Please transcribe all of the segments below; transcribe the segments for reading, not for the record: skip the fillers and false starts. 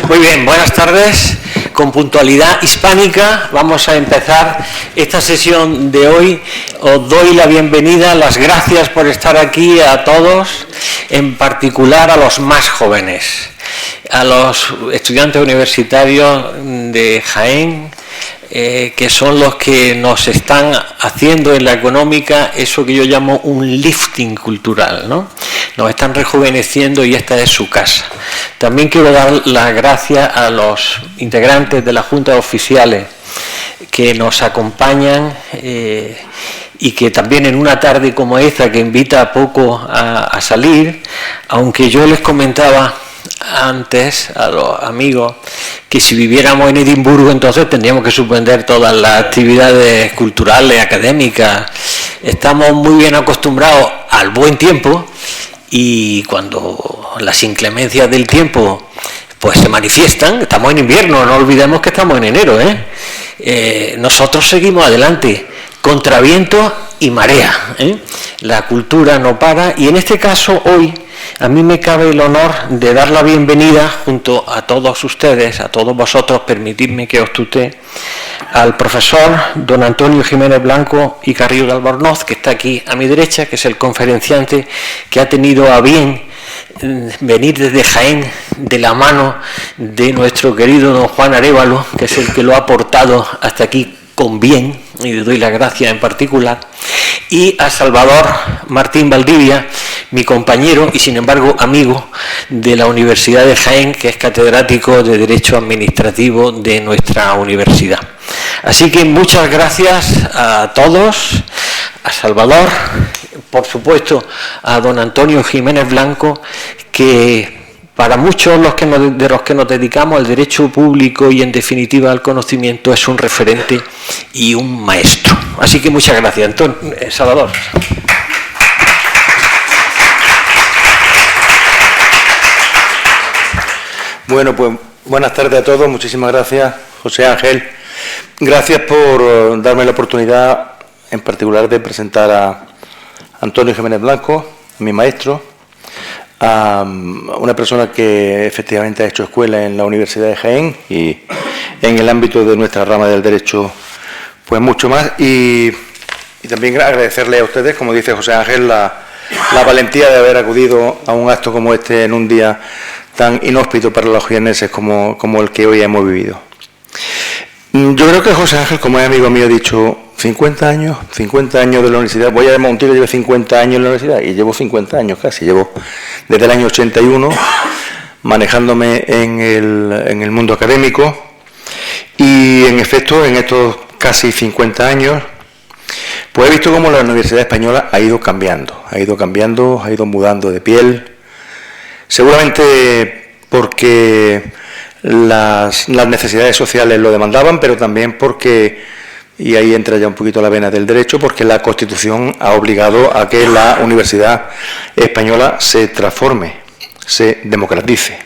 Muy bien, buenas tardes. Con puntualidad hispánica vamos a empezar esta sesión de hoy. Os doy la bienvenida, las gracias por estar aquí a todos, en particular a los más jóvenes, a los estudiantes universitarios de Jaén, que son los que nos están haciendo en la económica eso que yo llamo un lifting cultural, ¿no? Nos están rejuveneciendo y esta es su casa. También quiero dar las gracias a los integrantes de la Junta de Oficiales que nos acompañan y que también en una tarde como esta, que invita a poco a salir, aunque yo les comentaba antes a los amigos que si viviéramos en Edimburgo entonces tendríamos que suspender todas las actividades culturales, académicas. Estamos muy bien acostumbrados al buen tiempo y cuando las inclemencias del tiempo pues se manifiestan, estamos en invierno, no olvidemos que estamos en enero, nosotros seguimos adelante contra viento y marea, La cultura no para y en este caso hoy a mí me cabe el honor de dar la bienvenida junto a todos ustedes, a todos vosotros, permitidme que os tutee, al profesor don Antonio Jiménez Blanco y Carrillo de Albornoz, que está aquí a mi derecha, que es el conferenciante que ha tenido a bien venir desde Jaén de la mano de nuestro querido don Juan Arévalo, que es el que lo ha portado hasta aquí con bien, y le doy las gracias en particular, y a Salvador Martín Valdivia, mi compañero y sin embargo amigo de la Universidad de Jaén, que es catedrático de Derecho Administrativo de nuestra universidad. Así que muchas gracias a todos, a Salvador, por supuesto a don Antonio Jiménez Blanco, que para muchos de los que nos dedicamos al derecho público y en definitiva al conocimiento es un referente y un maestro. Así que muchas gracias, Salvador. Bueno, pues buenas tardes a todos, muchísimas gracias, José Ángel. Gracias por darme la oportunidad en particular de presentar a Antonio Jiménez Blanco, mi maestro, a una persona que efectivamente ha hecho escuela en la Universidad de Jaén y en el ámbito de nuestra rama del derecho, pues mucho más. Y también agradecerle a ustedes, como dice José Ángel, la valentía de haber acudido a un acto como este en un día tan inhóspito para los jienenses como el que hoy hemos vivido. Yo creo que José Ángel, como es amigo mío, ha dicho 50 años de la universidad. Voy a llamar un tío que lleve 50 años en la universidad y llevo 50 años casi. Llevo desde el año 81 manejándome en el mundo académico y en efecto en estos casi 50 años pues he visto cómo la Universidad Española ha ido cambiando, ha ido mudando de piel. Seguramente porque las necesidades sociales lo demandaban, pero también porque, y ahí entra ya un poquito la vena del derecho, porque la Constitución ha obligado a que la Universidad Española se transforme, se democratice.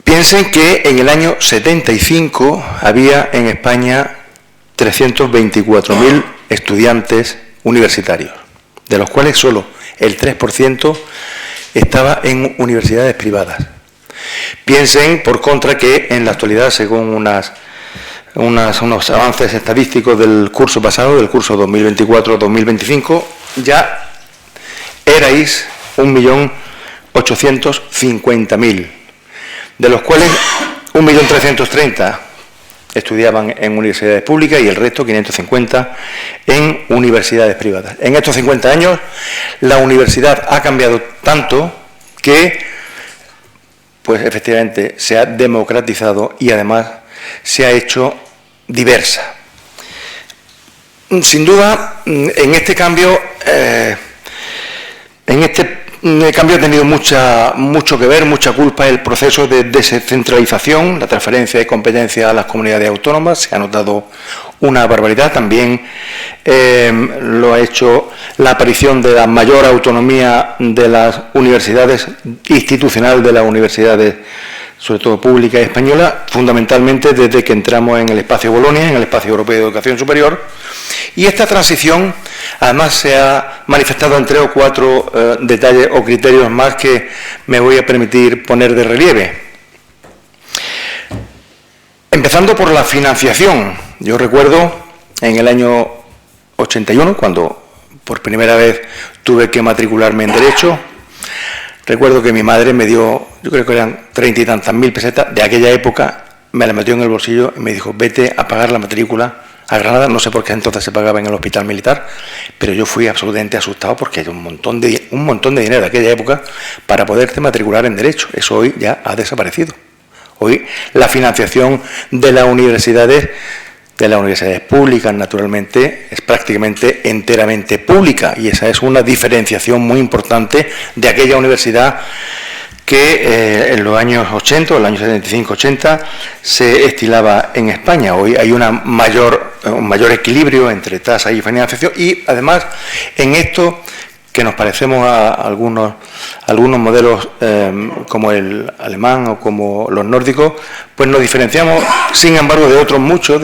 Piensen que en el año 75 había en España 324.000 estudiantes universitarios, de los cuales solo el 3% estaba en universidades privadas. Piensen, por contra, que en la actualidad, según unos avances estadísticos del curso pasado, del curso 2024-2025, ya erais 1.850.000, de los cuales 1.330.000 estudiaban en universidades públicas y el resto, 550, en universidades privadas. En estos 50 años, la universidad ha cambiado tanto que, pues efectivamente, se ha democratizado y además se ha hecho diversa. Sin duda, en este cambio ha tenido mucho que ver, mucha culpa el proceso de descentralización, la transferencia de competencias a las comunidades autónomas. Se ha notado una barbaridad. También lo ha hecho la aparición de la mayor autonomía de las universidades, institucional de las universidades sobre todo pública y española, fundamentalmente desde que entramos en el espacio Bolonia, en el espacio europeo de educación superior, y esta transición además se ha manifestado en 3 o 4 detalles o criterios más que me voy a permitir poner de relieve. Empezando por la financiación. Yo recuerdo en el año 81, cuando por primera vez tuve que matricularme en Derecho, recuerdo que mi madre me dio, yo creo que eran 30 y tantas mil pesetas de aquella época, me la metió en el bolsillo y me dijo, vete a pagar la matrícula a Granada. No sé por qué entonces se pagaba en el hospital militar, pero yo fui absolutamente asustado porque hay un montón de dinero de aquella época para poderte matricular en Derecho. Eso hoy ya ha desaparecido. Hoy la financiación de las universidades públicas, naturalmente, es prácticamente enteramente pública, y esa es una diferenciación muy importante de aquella universidad que en los años 80, el año 75-80, se estilaba en España. Hoy hay un mayor equilibrio entre tasa y financiación, y además en esto que nos parecemos a algunos modelos como el alemán o como los nórdicos, pues nos diferenciamos, sin embargo, de otros muchos,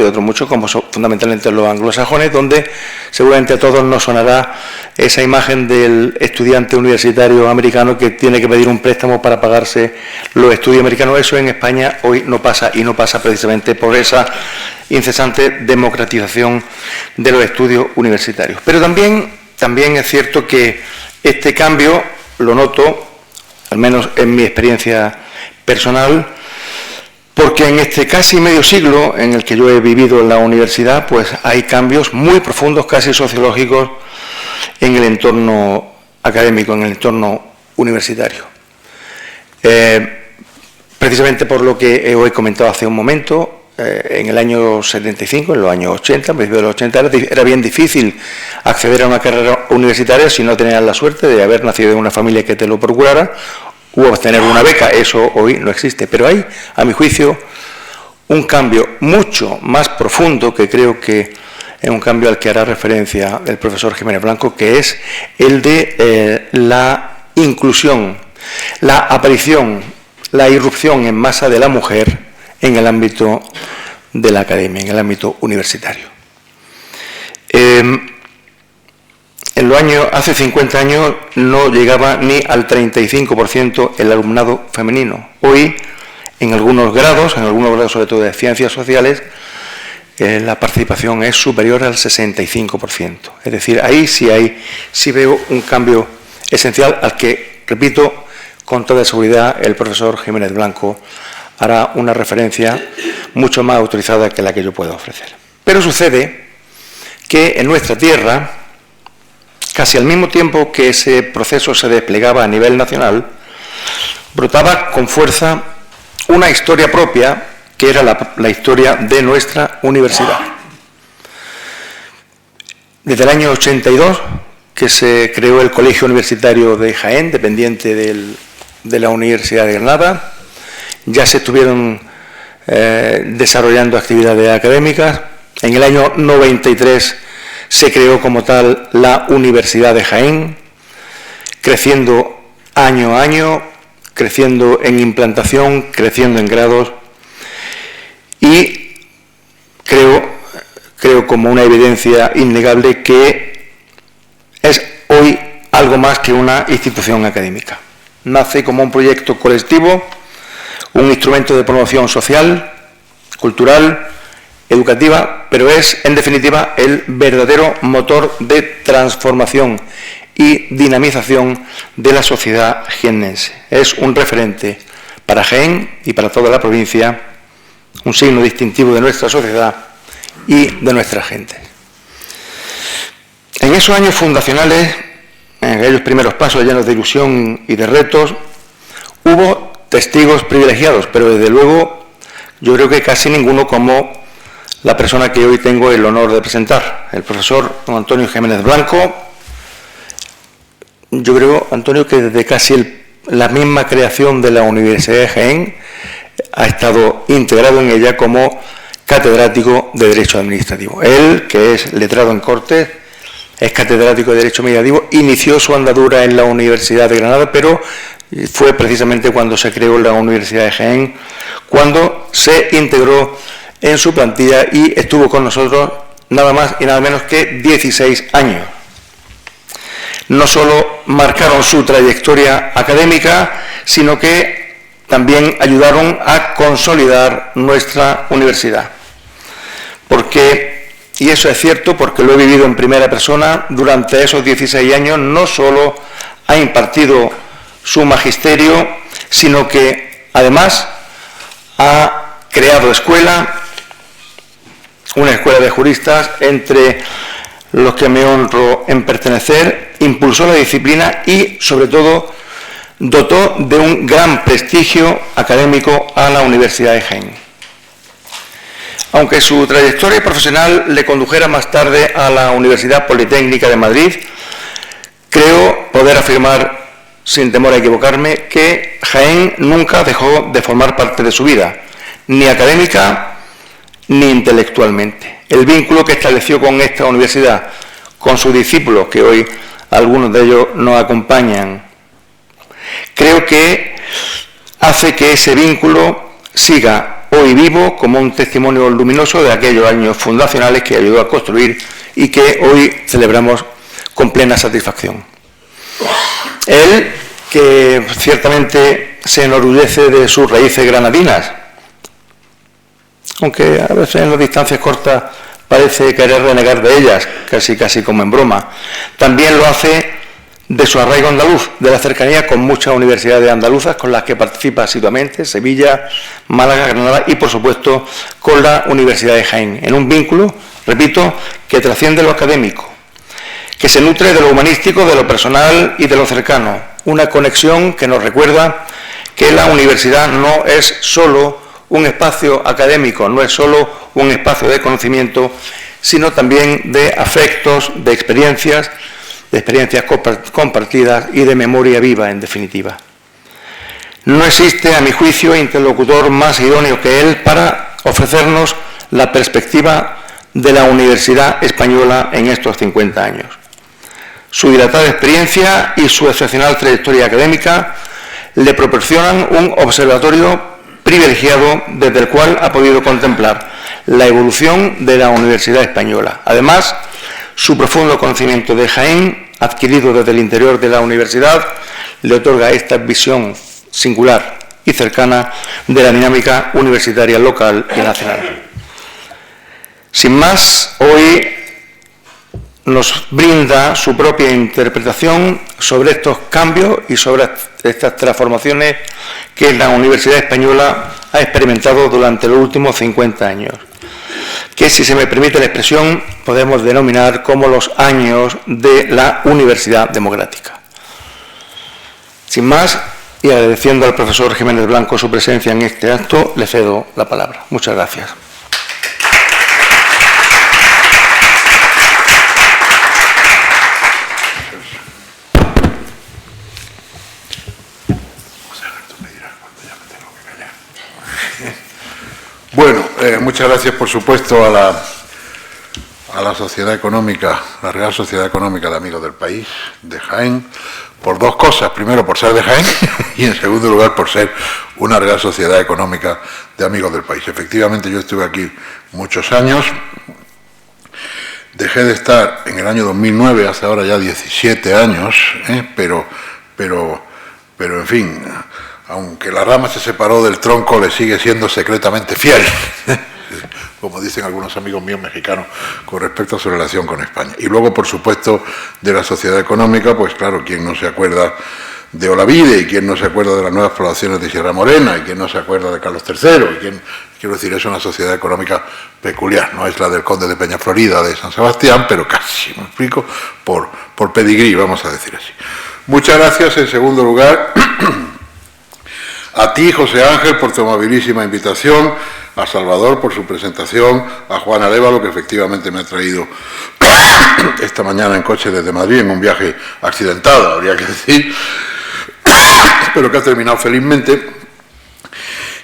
como son fundamentalmente los anglosajones, donde seguramente a todos nos sonará esa imagen del estudiante universitario americano que tiene que pedir un préstamo para pagarse los estudios americanos. Eso en España hoy no pasa, y no pasa precisamente por esa incesante democratización de los estudios universitarios. Pero también es cierto que este cambio lo noto, al menos en mi experiencia personal, porque en este casi medio siglo en el que yo he vivido en la universidad, pues hay cambios muy profundos, casi sociológicos, en el entorno académico, en el entorno universitario. Precisamente por lo que os he comentado hace un momento, en el año 75, en los años 80, a principios de los 80, era bien difícil acceder a una carrera universitaria si no tenías la suerte de haber nacido en una familia que te lo procurara u obtener una beca. Eso hoy no existe. Pero hay, a mi juicio, un cambio mucho más profundo, que creo que es un cambio al que hará referencia el profesor Jiménez Blanco, que es el de la inclusión, la aparición, la irrupción en masa de la mujer en el ámbito de la academia, en el ámbito universitario. Hace 50 años no llegaba ni al 35% el alumnado femenino. Hoy, en algunos grados sobre todo de ciencias sociales, la participación es superior al 65%. Es decir, ahí sí veo un cambio esencial al que, repito, con toda seguridad el profesor Jiménez Blanco hará una referencia mucho más autorizada que la que yo puedo ofrecer. Pero sucede que en nuestra tierra, casi al mismo tiempo que ese proceso se desplegaba a nivel nacional, brotaba con fuerza una historia propia, que era la historia de nuestra universidad. Desde el año 82, que se creó el Colegio Universitario de Jaén, dependiente de la Universidad de Granada, ya se estuvieron desarrollando actividades académicas. En el año 93 se creó como tal la Universidad de Jaén, creciendo año a año, creciendo en implantación, creciendo en grados, y creo como una evidencia innegable que es hoy algo más que una institución académica. Nace como un proyecto colectivo, un instrumento de promoción social, cultural, educativa, pero es, en definitiva, el verdadero motor de transformación y dinamización de la sociedad jiennense. Es un referente para Jaén y para toda la provincia, un signo distintivo de nuestra sociedad y de nuestra gente. En esos años fundacionales, en aquellos primeros pasos llenos de ilusión y de retos, hubo testigos privilegiados, pero desde luego yo creo que casi ninguno como la persona que hoy tengo el honor de presentar, el profesor don Antonio Jiménez Blanco. Yo creo, Antonio, que desde casi la misma creación de la Universidad de Jaén ha estado integrado en ella como catedrático de Derecho Administrativo. Él, que es letrado en Cortes, es catedrático de Derecho Meditativo, inició su andadura en la Universidad de Granada, pero fue precisamente cuando se creó la Universidad de Jaén, cuando se integró en su plantilla y estuvo con nosotros nada más y nada menos que 16 años. No solo marcaron su trayectoria académica, sino que también ayudaron a consolidar nuestra universidad. Porque, y eso es cierto porque lo he vivido en primera persona, durante esos 16 años no solo ha impartido su magisterio, sino que además ha creado una escuela de juristas entre los que me honro en pertenecer, impulsó la disciplina y, sobre todo, dotó de un gran prestigio académico a la Universidad de Jaén. Aunque su trayectoria profesional le condujera más tarde a la Universidad Politécnica de Madrid, creo poder afirmar, sin temor a equivocarme, que Jaén nunca dejó de formar parte de su vida, ni académica ni intelectualmente. El vínculo que estableció con esta universidad, con sus discípulos, que hoy algunos de ellos nos acompañan, creo que hace que ese vínculo siga hoy vivo como un testimonio luminoso de aquellos años fundacionales que ayudó a construir y que hoy celebramos con plena satisfacción. Él, que ciertamente se enorgullece de sus raíces granadinas, aunque a veces en las distancias cortas parece querer renegar de ellas, casi como en broma. También lo hace de su arraigo andaluz, de la cercanía con muchas universidades andaluzas con las que participa asiduamente, Sevilla, Málaga, Granada y, por supuesto, con la Universidad de Jaén, en un vínculo, repito, que trasciende lo académico, que se nutre de lo humanístico, de lo personal y de lo cercano, una conexión que nos recuerda que la universidad no es solo un espacio académico, no es solo un espacio de conocimiento, sino también de afectos, de experiencias compartidas y de memoria viva, en definitiva. No existe, a mi juicio, interlocutor más idóneo que él para ofrecernos la perspectiva de la Universidad Española en estos 50 años. Su dilatada experiencia y su excepcional trayectoria académica le proporcionan un observatorio privilegiado desde el cual ha podido contemplar la evolución de la Universidad Española. Además, su profundo conocimiento de Jaén, adquirido desde el interior de la universidad, le otorga esta visión singular y cercana de la dinámica universitaria local y nacional. Sin más, hoy nos brinda su propia interpretación sobre estos cambios y sobre estas transformaciones que la Universidad Española ha experimentado durante los últimos 50 años, que, si se me permite la expresión, podemos denominar como los años de la Universidad Democrática. Sin más, y agradeciendo al profesor Jiménez Blanco su presencia en este acto, le cedo la palabra. Muchas gracias. Bueno, muchas gracias, por supuesto, a la Sociedad Económica, la Real Sociedad Económica de Amigos del País, de Jaén, por dos cosas. Primero, por ser de Jaén y, en segundo lugar, por ser una Real Sociedad Económica de Amigos del País. Efectivamente, yo estuve aquí muchos años. Dejé de estar en el año 2009, hace ahora ya 17 años, pero, en fin, aunque la rama se separó del tronco, le sigue siendo secretamente fiel, como dicen algunos amigos míos mexicanos, con respecto a su relación con España. Y luego, por supuesto, de la Sociedad Económica, pues claro, ¿quién no se acuerda de Olavide? ¿Y quién no se acuerda de las nuevas poblaciones de Sierra Morena? ¿Y quién no se acuerda de Carlos III? ¿Y quién, quiero decir, es una sociedad económica peculiar? No es la del conde de Peñaflorida, de San Sebastián, pero casi, me explico, por pedigrí, vamos a decir así. Muchas gracias, en segundo lugar, a ti, José Ángel, por tu amabilísima invitación, a Salvador por su presentación, a Juan Arévalo, que efectivamente me ha traído esta mañana en coche desde Madrid, en un viaje accidentado, habría que decir, pero que ha terminado felizmente,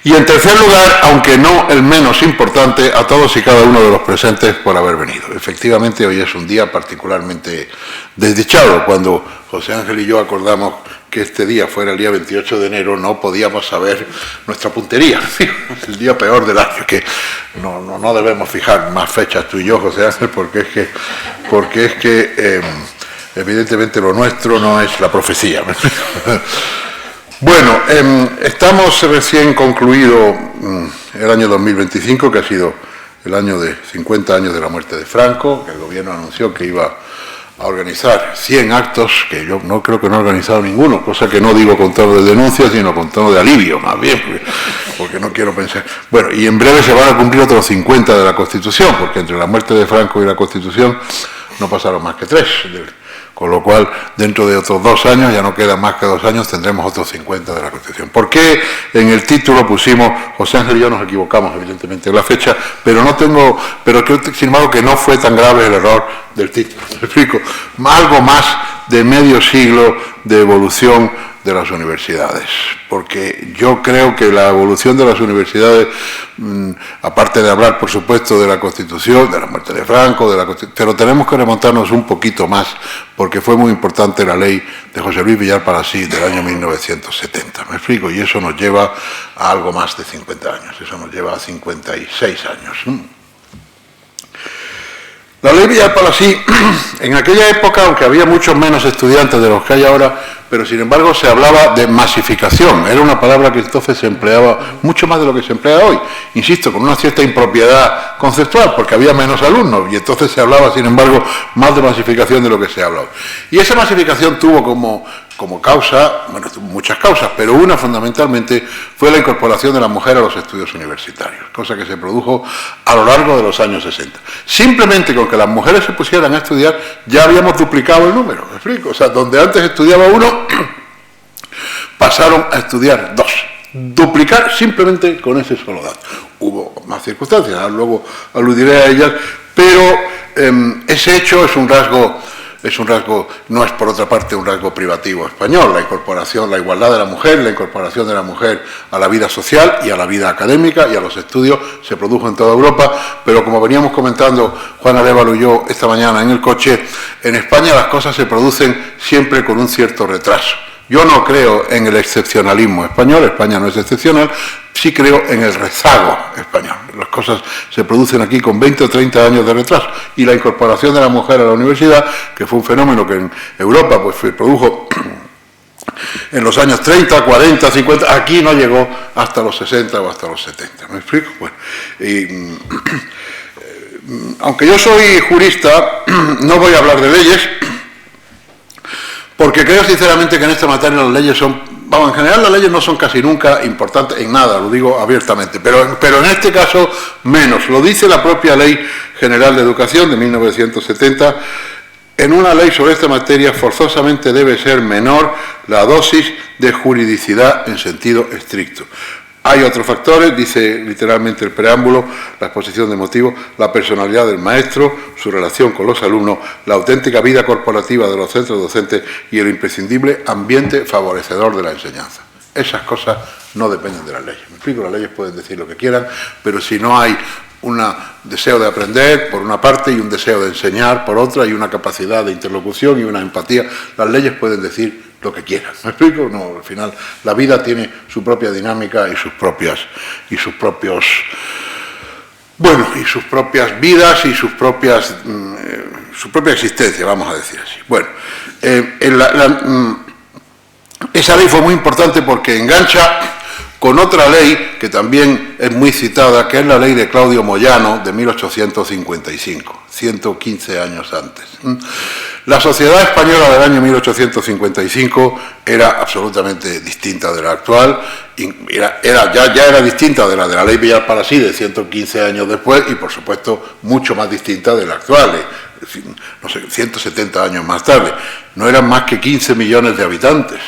Y en tercer lugar, aunque no el menos importante, a todos y cada uno de los presentes por haber venido. Efectivamente, hoy es un día particularmente desdichado. Cuando José Ángel y yo acordamos que este día fuera el día 28 de enero, no podíamos saber nuestra puntería. El día peor del año, que no debemos fijar más fechas tú y yo, José Ángel, porque es que evidentemente lo nuestro no es la profecía. Bueno, estamos recién concluido el año 2025, que ha sido el año de 50 años de la muerte de Franco, que el gobierno anunció que iba a organizar 100 actos, que yo no creo que no ha organizado ninguno, cosa que no digo con tono de denuncia, sino con tono de alivio, más bien, porque no quiero pensar. Bueno, y en breve se van a cumplir otros 50 de la Constitución, porque entre la muerte de Franco y la Constitución no pasaron más que 3. Con lo cual, dentro de otros 2 años, ya no quedan más que 2 años, tendremos otros 50 de la Constitución. ¿Por qué en el título pusimos, José Ángel y yo nos equivocamos, evidentemente, en la fecha, pero creo, sin embargo, que no fue tan grave el error del título? ¿Me explico? Algo más de medio siglo de evolución de las universidades, porque yo creo que la evolución de las universidades, aparte de hablar, por supuesto, de la Constitución, de la muerte de Franco, pero tenemos que remontarnos un poquito más, porque fue muy importante la ley de José Luis Villar Palasí del año 1970, ¿me explico? Y eso nos lleva a algo más de 50 años, eso nos lleva a 56 años. La ley Villar Palasí, en aquella época, aunque había muchos menos estudiantes de los que hay ahora, pero sin embargo se hablaba de masificación, era una palabra que entonces se empleaba mucho más de lo que se emplea hoy, insisto, con una cierta impropiedad conceptual, porque había menos alumnos, y entonces se hablaba, sin embargo, más de masificación de lo que se habla hoy. Y esa masificación tuvo como causa, bueno, tuvo muchas causas, pero una fundamentalmente fue la incorporación de la mujer a los estudios universitarios, cosa que se produjo a lo largo de los años 60. Simplemente con que las mujeres se pusieran a estudiar, ya habíamos duplicado el número, ¿me explico? O sea, donde antes estudiaba 1, pasaron a estudiar 2. Duplicar simplemente con ese solo dato. Hubo más circunstancias, luego aludiré a ellas, pero ese hecho es un rasgo, no es por otra parte un rasgo privativo español, la incorporación, la igualdad de la mujer, la incorporación de la mujer a la vida social y a la vida académica y a los estudios se produjo en toda Europa, pero como veníamos comentando Juan Arévalo y yo esta mañana en el coche, en España las cosas se producen siempre con un cierto retraso. Yo no creo en el excepcionalismo español, España no es excepcional, sí creo en el rezago español. Las cosas se producen aquí con 20 o 30 años de retraso. Y la incorporación de la mujer a la universidad, que fue un fenómeno que en Europa pues, se produjo en los años 30, 40, 50, aquí no llegó hasta los 60 o hasta los 70. ¿Me explico? Bueno, aunque yo soy jurista, no voy a hablar de leyes, porque creo sinceramente que en esta materia las leyes son, en general las leyes no son casi nunca importantes en nada, lo digo abiertamente, pero en este caso menos. Lo dice la propia Ley General de Educación de 1970, en una ley sobre esta materia forzosamente debe ser menor la dosis de juridicidad en sentido estricto. Hay otros factores, dice literalmente el preámbulo, la exposición de motivos, la personalidad del maestro, su relación con los alumnos, la auténtica vida corporativa de los centros docentes y el imprescindible ambiente favorecedor de la enseñanza. Esas cosas no dependen de las leyes. Me explico, las leyes pueden decir lo que quieran, pero si no hay un deseo de aprender por una parte y un deseo de enseñar por otra y una capacidad de interlocución y una empatía, las leyes pueden decir lo que quieran. ¿Me explico? No, al final la vida tiene su propia dinámica y sus propias vidas y su propia existencia, vamos a decir así. Bueno, esa ley fue muy importante porque engancha con otra ley que también es muy citada, que es la ley de Claudio Moyano de 1855, 115 años antes. La sociedad española del año 1855 era absolutamente distinta de la actual, ya era distinta de la ley Villar Palasí de 115 años después y por supuesto mucho más distinta de la actual, no sé, 170 años más tarde. No eran más que 15 millones de habitantes.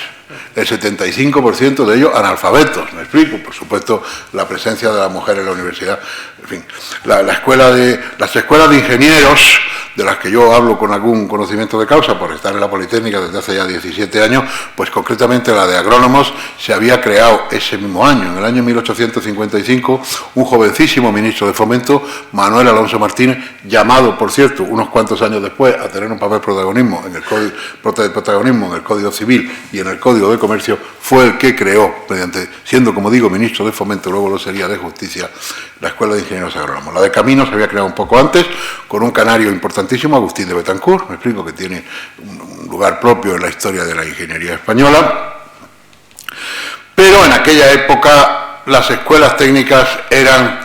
El 75% de ellos analfabetos, me explico, por supuesto la presencia de la mujer en la universidad, en fin, las escuelas de ingenieros de las que yo hablo con algún conocimiento de causa por estar en la Politécnica desde hace ya 17 años, pues concretamente la de agrónomos se había creado ese mismo año, en el año 1855, un jovencísimo ministro de Fomento, Manuel Alonso Martínez, llamado, por cierto, unos cuantos años después a tener un papel protagonismo en el Código Civil y en el Código de Comercio, fue el que creó, siendo, como digo, ministro de Fomento, luego lo sería de Justicia, la Escuela de Ingenieros Agrónomos. La de Caminos se había creado un poco antes, con un canario importantísimo, Agustín de Betancourt, me explico, que tiene un lugar propio en la historia de la ingeniería española. Pero en aquella época las escuelas técnicas eran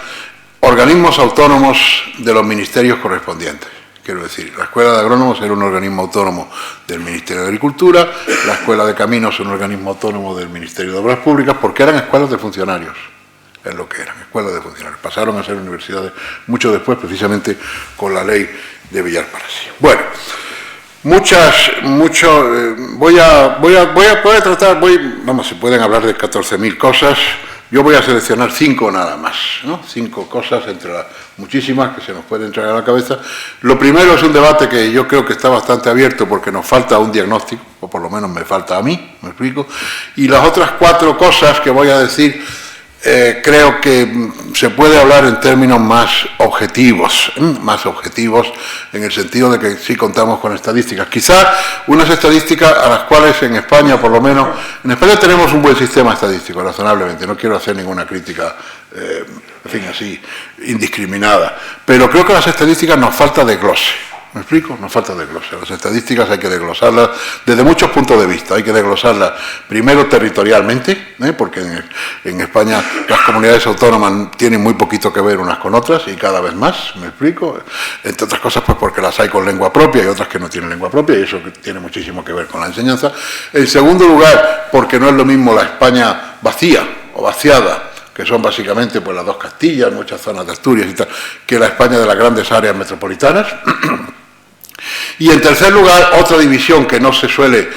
organismos autónomos de los ministerios correspondientes. Quiero decir, la Escuela de Agrónomos era un organismo autónomo del Ministerio de Agricultura, la Escuela de Caminos un organismo autónomo del Ministerio de Obras Públicas, porque eran escuelas de funcionarios. Es lo que eran, escuelas de funcionarios. Pasaron a ser universidades mucho después, precisamente con la ley de Villar Parásito. Bueno, voy a tratar, se pueden hablar de 14.000 cosas, yo voy a seleccionar 5 nada más, ¿no? 5 cosas entre las muchísimas que se nos pueden traer a la cabeza. Lo primero es un debate que yo creo que está bastante abierto porque nos falta un diagnóstico, o por lo menos me falta a mí, me explico, y las otras 4 cosas que voy a decir creo que se puede hablar en términos más objetivos en el sentido de que sí contamos con estadísticas. Quizás unas estadísticas a las cuales en España, por lo menos, en España tenemos un buen sistema estadístico, razonablemente, no quiero hacer ninguna crítica, en fin, así, indiscriminada, pero creo que a las estadísticas nos falta desglose. ¿Me explico? Nos falta desglose. Las estadísticas hay que desglosarlas desde muchos puntos de vista. Hay que desglosarlas primero territorialmente, porque en España las comunidades autónomas tienen muy poquito que ver unas con otras y cada vez más, ¿me explico? Entre otras cosas, pues porque las hay con lengua propia y otras que no tienen lengua propia, y eso tiene muchísimo que ver con la enseñanza. En segundo lugar, porque no es lo mismo la España vacía o vaciada, que son básicamente pues las 2 Castillas, muchas zonas de Asturias y tal, que la España de las grandes áreas metropolitanas. Y en tercer lugar, otra división que no se suele,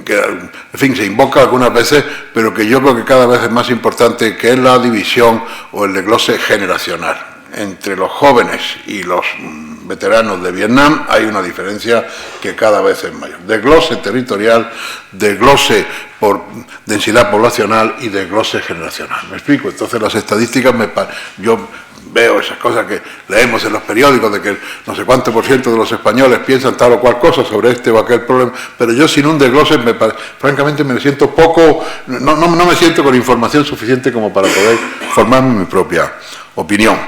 que en fin, se invoca algunas veces, pero que yo creo que cada vez es más importante, que es la división o el desglose generacional. Entre los jóvenes y los veteranos de Vietnam hay una diferencia que cada vez es mayor. Desglose territorial, desglose por densidad poblacional y desglose generacional. ¿Me explico? Entonces las estadísticas, yo veo esas cosas que leemos en los periódicos de que no sé cuánto % de los españoles piensan tal o cual cosa sobre este o aquel problema, pero yo sin un desglose, francamente me siento poco, no me siento con información suficiente como para poder formarme mi propia opinión.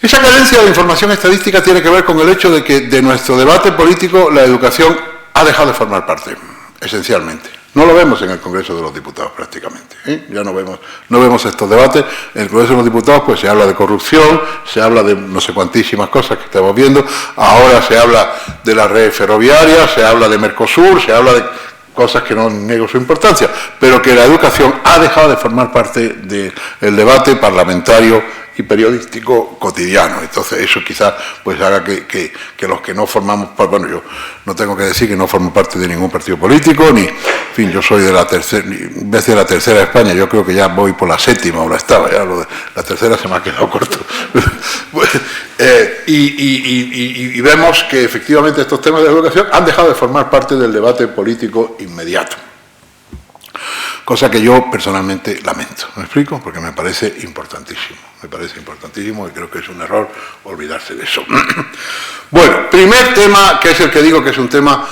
Esa carencia de información estadística tiene que ver con el hecho de que de nuestro debate político la educación ha dejado de formar parte, esencialmente. No lo vemos en el Congreso de los Diputados prácticamente, ya no vemos estos debates. En el Congreso de los Diputados pues se habla de corrupción, se habla de no sé cuantísimas cosas que estamos viendo, ahora se habla de la red ferroviaria, se habla de Mercosur, se habla de cosas que no niego su importancia, pero que la educación ha dejado de formar parte del debate parlamentario y periodístico cotidiano. Entonces eso quizás pues haga que los que no formamos, bueno, yo no tengo que decir que no formo parte de ningún partido político, ni, en fin, yo soy de la tercera, en vez de la tercera de España, yo creo que ya voy por la séptima o la octava, ya lo de la tercera se me ha quedado corto. Y vemos que efectivamente estos temas de educación han dejado de formar parte del debate político inmediato. Cosa que yo personalmente lamento, ¿me explico? Porque me parece importantísimo y creo que es un error olvidarse de eso. Bueno, primer tema, que es el que digo que es un tema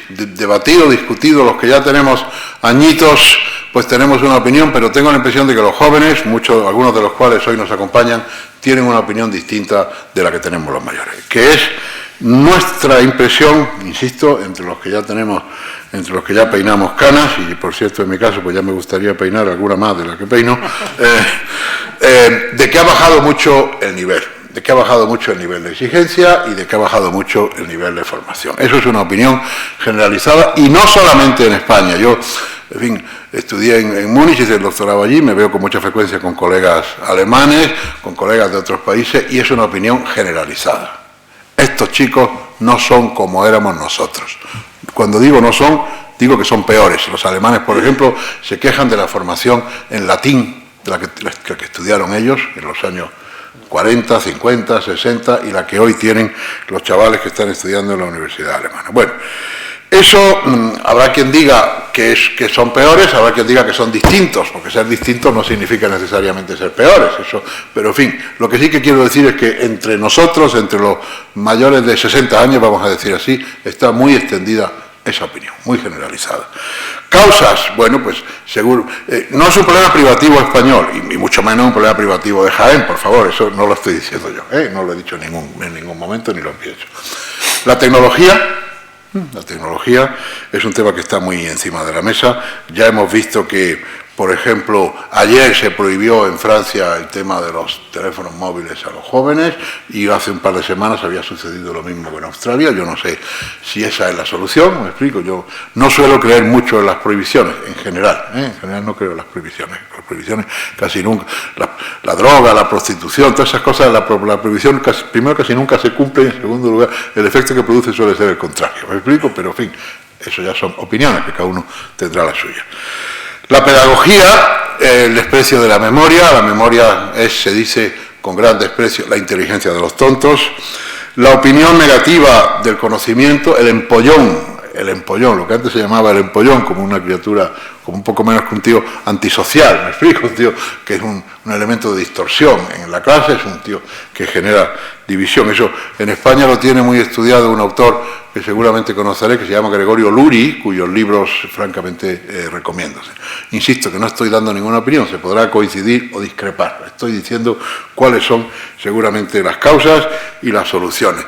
debatido, discutido, los que ya tenemos añitos, pues tenemos una opinión, pero tengo la impresión de que los jóvenes, algunos de los cuales hoy nos acompañan, tienen una opinión distinta de la que tenemos los mayores, que es nuestra impresión, insisto, entre los que ya peinamos canas, y por cierto en mi caso pues ya me gustaría peinar alguna más de la que peino, de que ha bajado mucho el nivel, de exigencia y de que ha bajado mucho el nivel de formación. Eso es una opinión generalizada y no solamente en España. Yo, en fin, estudié en Múnich, hice el doctorado allí, me veo con mucha frecuencia con colegas alemanes, con colegas de otros países, y es una opinión generalizada. Estos chicos no son como éramos nosotros. Cuando digo no son, digo que son peores. Los alemanes, por ejemplo, se quejan de la formación en latín, de la que estudiaron ellos en los años 40, 50, 60 y la que hoy tienen los chavales que están estudiando en la universidad alemana. Bueno, eso habrá quien diga que son peores, habrá quien diga que son distintos, porque ser distintos no significa necesariamente ser peores, eso, pero en fin, lo que sí que quiero decir es que entre nosotros, entre los mayores de 60 años, vamos a decir así, está muy extendida esa opinión, muy generalizada. Causas, bueno, pues seguro, no es un problema privativo español, y mucho menos un problema privativo de Jaén, por favor, eso no lo estoy diciendo yo, no lo he dicho en ningún momento ni lo pienso. La tecnología es un tema que está muy encima de la mesa. Ya hemos visto que, por ejemplo, ayer se prohibió en Francia el tema de los teléfonos móviles a los jóvenes y hace un par de semanas había sucedido lo mismo que en Australia. Yo no sé si esa es la solución, me explico. Yo no suelo creer mucho en las prohibiciones, en general. En general no creo en las prohibiciones. Las prohibiciones casi nunca, la droga, la prostitución, todas esas cosas, la prohibición primero casi nunca se cumple y en segundo lugar el efecto que produce suele ser el contrario. ¿Me explico? Pero en fin, eso ya son opiniones, que cada uno tendrá la suya. La pedagogía, el desprecio de la memoria es, se dice con gran desprecio, la inteligencia de los tontos, la opinión negativa del conocimiento, el empollón, lo que antes se llamaba el empollón, como una criatura, como un poco menos que un tío antisocial, me explico, un tío que es un elemento de distorsión en la clase, es un tío que genera división. Eso en España lo tiene muy estudiado un autor que seguramente conoceré, que se llama Gregorio Luri, cuyos libros francamente recomiendo. Insisto que no estoy dando ninguna opinión, se podrá coincidir o discrepar, estoy diciendo cuáles son seguramente las causas y las soluciones.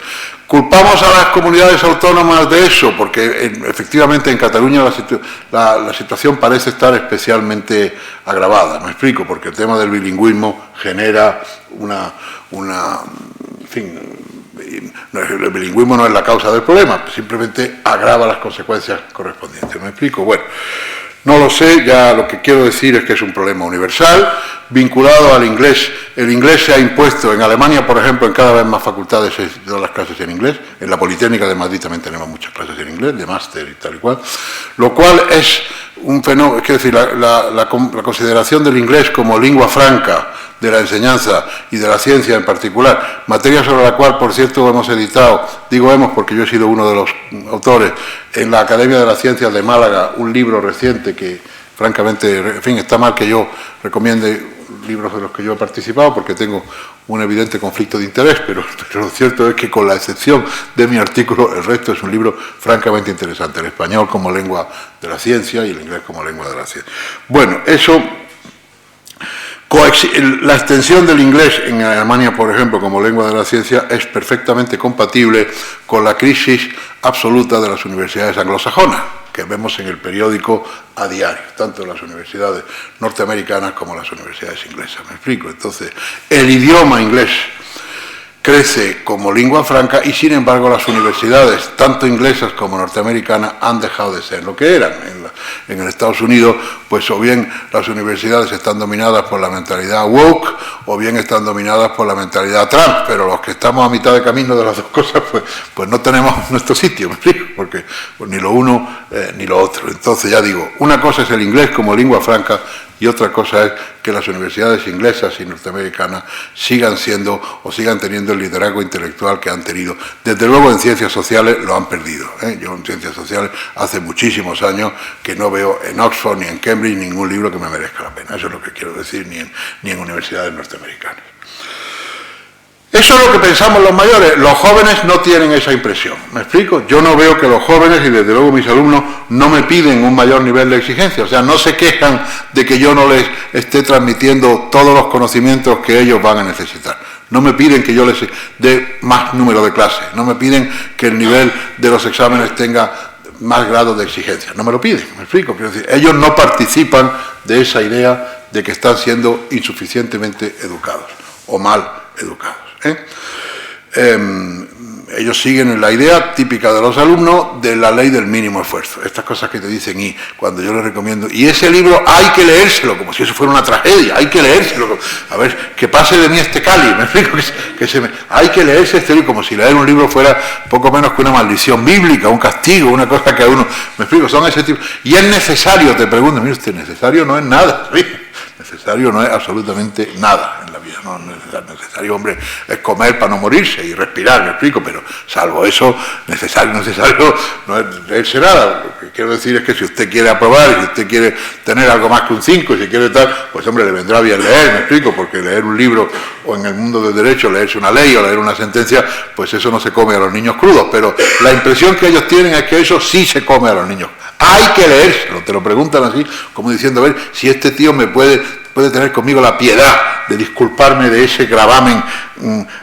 Culpamos a las comunidades autónomas de eso, porque efectivamente en Cataluña la situación parece estar especialmente agravada, me explico, porque el tema del bilingüismo genera en fin, el bilingüismo no es la causa del problema, simplemente agrava las consecuencias correspondientes, ¿me explico? Bueno, no lo sé, ya lo que quiero decir es que es un problema universal, vinculado al inglés. El inglés se ha impuesto en Alemania, por ejemplo, en cada vez más facultades de todas las clases en inglés. En la Politécnica de Madrid también tenemos muchas clases en inglés, de máster y tal y cual. Lo cual es un fenómeno, quiero decir, la consideración del inglés como lengua franca de la enseñanza y de la ciencia en particular, materia sobre la cual, por cierto, hemos editado, digo hemos porque yo he sido uno de los autores, en la Academia de las Ciencias de Málaga, un libro reciente que, francamente, en fin, está mal que yo recomiende libros de los que yo he participado porque tengo un evidente conflicto de interés, pero lo cierto es que con la excepción de mi artículo, el resto es un libro francamente interesante, el español como lengua de la ciencia y el inglés como lengua de la ciencia. Bueno, eso... La extensión del inglés en Alemania, por ejemplo, como lengua de la ciencia, es perfectamente compatible con la crisis absoluta de las universidades anglosajonas, que vemos en el periódico a diario, tanto en las universidades norteamericanas como en las universidades inglesas. ¿Me explico? Entonces, el idioma inglés crece como lengua franca y, sin embargo, las universidades, tanto inglesas como norteamericanas, han dejado de ser lo que eran. En el Estados Unidos, pues o bien las universidades están dominadas por la mentalidad woke, o bien están dominadas por la mentalidad Trump, pero los que estamos a mitad de camino de las dos cosas, pues no tenemos nuestro sitio, ¿me explico? Porque pues, ni lo uno ni lo otro. Entonces, ya digo, una cosa es el inglés como lengua franca y otra cosa es que las universidades inglesas y norteamericanas sigan siendo o sigan teniendo el liderazgo intelectual que han tenido. Desde luego en ciencias sociales lo han perdido. Yo en ciencias sociales hace muchísimos años que no veo en Oxford ni en Cambridge ningún libro que me merezca la pena. Eso es lo que quiero decir, ni en universidades norteamericanas. Eso es lo que pensamos los mayores. Los jóvenes no tienen esa impresión. ¿Me explico? Yo no veo que los jóvenes, y desde luego mis alumnos, no me piden un mayor nivel de exigencia. O sea, no se quejan de que yo no les esté transmitiendo todos los conocimientos que ellos van a necesitar. No me piden que yo les dé más número de clases. No me piden que el nivel de los exámenes tenga más grado de exigencia. No me lo piden. ¿Me explico? Quiero decir, ellos no participan de esa idea de que están siendo insuficientemente educados o mal educados. Ellos siguen la idea típica de los alumnos de la ley del mínimo esfuerzo, estas cosas que te dicen y cuando yo les recomiendo, y ese libro hay que leérselo, como si eso fuera una tragedia, hay que leérselo, a ver, que pase de mí este cáliz, me explico, hay que leerse este libro, como si leer un libro fuera poco menos que una maldición bíblica, un castigo, una cosa que a uno, me explico, son ese tipo, y es necesario, te pregunto, mire usted, necesario no es nada, ¿sí? Necesario no es absolutamente nada en la vida, no es necesario, hombre, es comer para no morirse y respirar, me explico, pero salvo eso, necesario no es leerse nada. Lo que quiero decir es que si usted quiere aprobar, si usted quiere tener algo más que un 5, si quiere tal, pues hombre, le vendrá bien leer, me explico, porque leer un libro o en el mundo del derecho, leerse una ley o leer una sentencia, pues eso no se come a los niños crudos, pero la impresión que ellos tienen es que eso sí se come a los niños. Hay que leérselo, te lo preguntan así, como diciendo, a ver, si este tío me puede tener conmigo la piedad de disculparme de ese gravamen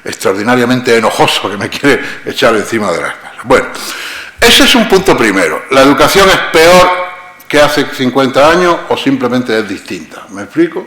extraordinariamente enojoso que me quiere echar encima de la espalda. Bueno, ese es un punto primero. ¿La educación es peor que hace 50 años o simplemente es distinta? ¿Me explico?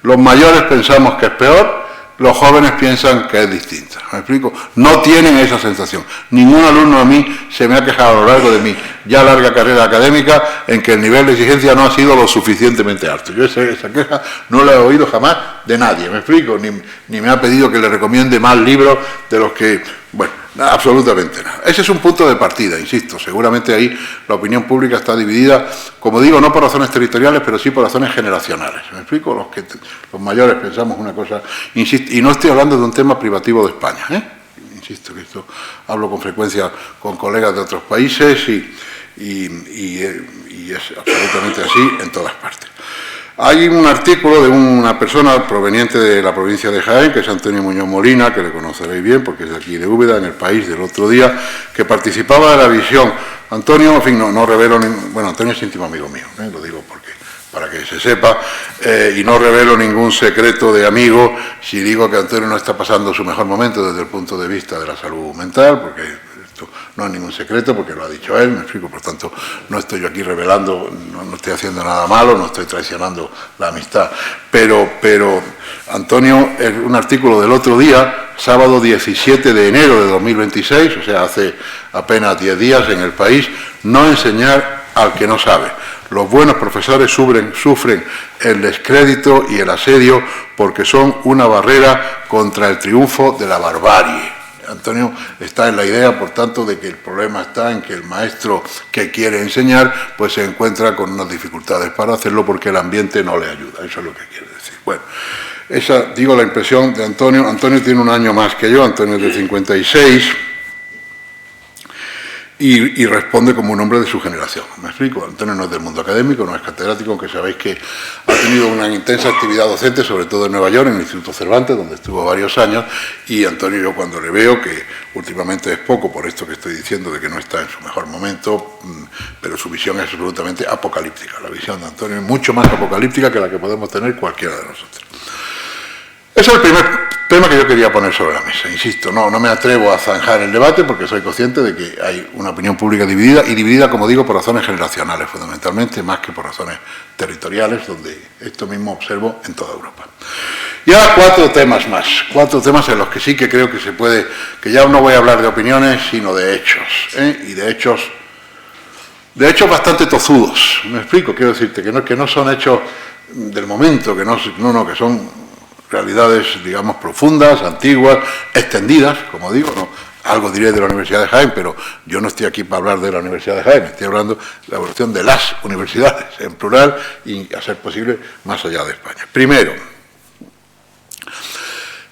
Los mayores pensamos que es peor, los jóvenes piensan que es distinta. ¿Me explico? No tienen esa sensación. Ningún alumno a mí se me ha quejado a lo largo de mi ya larga carrera académica en que el nivel de exigencia no ha sido lo suficientemente alto. Yo esa queja no la he oído jamás de nadie, ¿me explico? Ni me ha pedido que le recomiende más libros de los que... Bueno, absolutamente nada. Ese es un punto de partida, insisto. Seguramente ahí la opinión pública está dividida, como digo, no por razones territoriales, pero sí por razones generacionales. ¿Me explico? Los mayores pensamos una cosa, insisto, y no estoy hablando de un tema privativo de España, insisto que esto hablo con frecuencia con colegas de otros países y es absolutamente así en todas partes. Hay un artículo de una persona proveniente de la provincia de Jaén, que es Antonio Muñoz Molina, que le conoceréis bien porque es de aquí de Úbeda, en El País del otro día, que participaba de la visión. Antonio, en fin, no revelo, bueno, Antonio es íntimo amigo mío, lo digo porque para que se sepa, y no revelo ningún secreto de amigo si digo que Antonio no está pasando su mejor momento desde el punto de vista de la salud mental, porque esto no es ningún secreto, porque lo ha dicho él, me explico, por tanto, no estoy yo aquí revelando, no estoy haciendo nada malo, no estoy traicionando la amistad, pero Antonio, es un artículo del otro día, sábado 17 de enero de 2026, o sea, hace apenas 10 días en El País, no enseñar al que no sabe. Los buenos profesores sufren el descrédito y el asedio porque son una barrera contra el triunfo de la barbarie. Antonio está en la idea, por tanto, de que el problema está en que el maestro que quiere enseñar, pues se encuentra con unas dificultades para hacerlo porque el ambiente no le ayuda. Eso es lo que quiere decir. Bueno, esa, digo, la impresión de Antonio. Antonio tiene un año más que yo, Antonio es de 56, y responde como un hombre de su generación. ¿Me explico? Antonio no es del mundo académico, no es catedrático, aunque sabéis que ha tenido una intensa actividad docente, sobre todo en Nueva York, en el Instituto Cervantes, donde estuvo varios años, y Antonio, yo cuando le veo, que últimamente es poco, por esto que estoy diciendo de que no está en su mejor momento, pero su visión es absolutamente apocalíptica. La visión de Antonio es mucho más apocalíptica que la que podemos tener cualquiera de nosotros. Ese es el primer tema que yo quería poner sobre la mesa. Insisto, no me atrevo a zanjar el debate porque soy consciente de que hay una opinión pública dividida, y dividida, como digo, por razones generacionales fundamentalmente, más que por razones territoriales, donde esto mismo observo en toda Europa. Y ahora 4 temas más, 4 temas en los que sí que creo que se puede, que ya no voy a hablar de opiniones, sino de hechos, y de hechos bastante tozudos. Me explico, quiero decirte que no son hechos del momento, que son realidades, digamos, profundas, antiguas, extendidas, como digo, no, algo diré de la Universidad de Jaén, pero yo no estoy aquí para hablar de la Universidad de Jaén, estoy hablando de la evolución de las universidades, en plural, y a ser posible, más allá de España. Primero,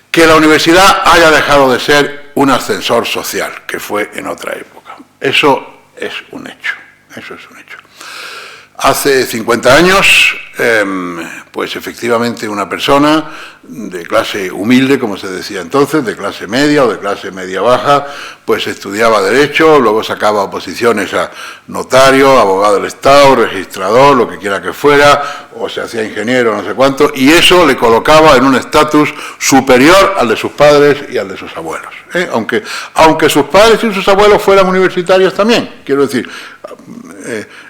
que la universidad haya dejado de ser un ascensor social, que fue en otra época. Eso es un hecho, eso es un hecho. Hace 50 años, pues efectivamente una persona de clase humilde, como se decía entonces, de clase media o de clase media-baja, pues estudiaba Derecho, luego sacaba oposiciones a notario, abogado del Estado, registrador, lo que quiera que fuera, o se hacía ingeniero, no sé cuánto, y eso le colocaba en un estatus superior al de sus padres y al de sus abuelos. Aunque sus padres y sus abuelos fueran universitarios también, quiero decir,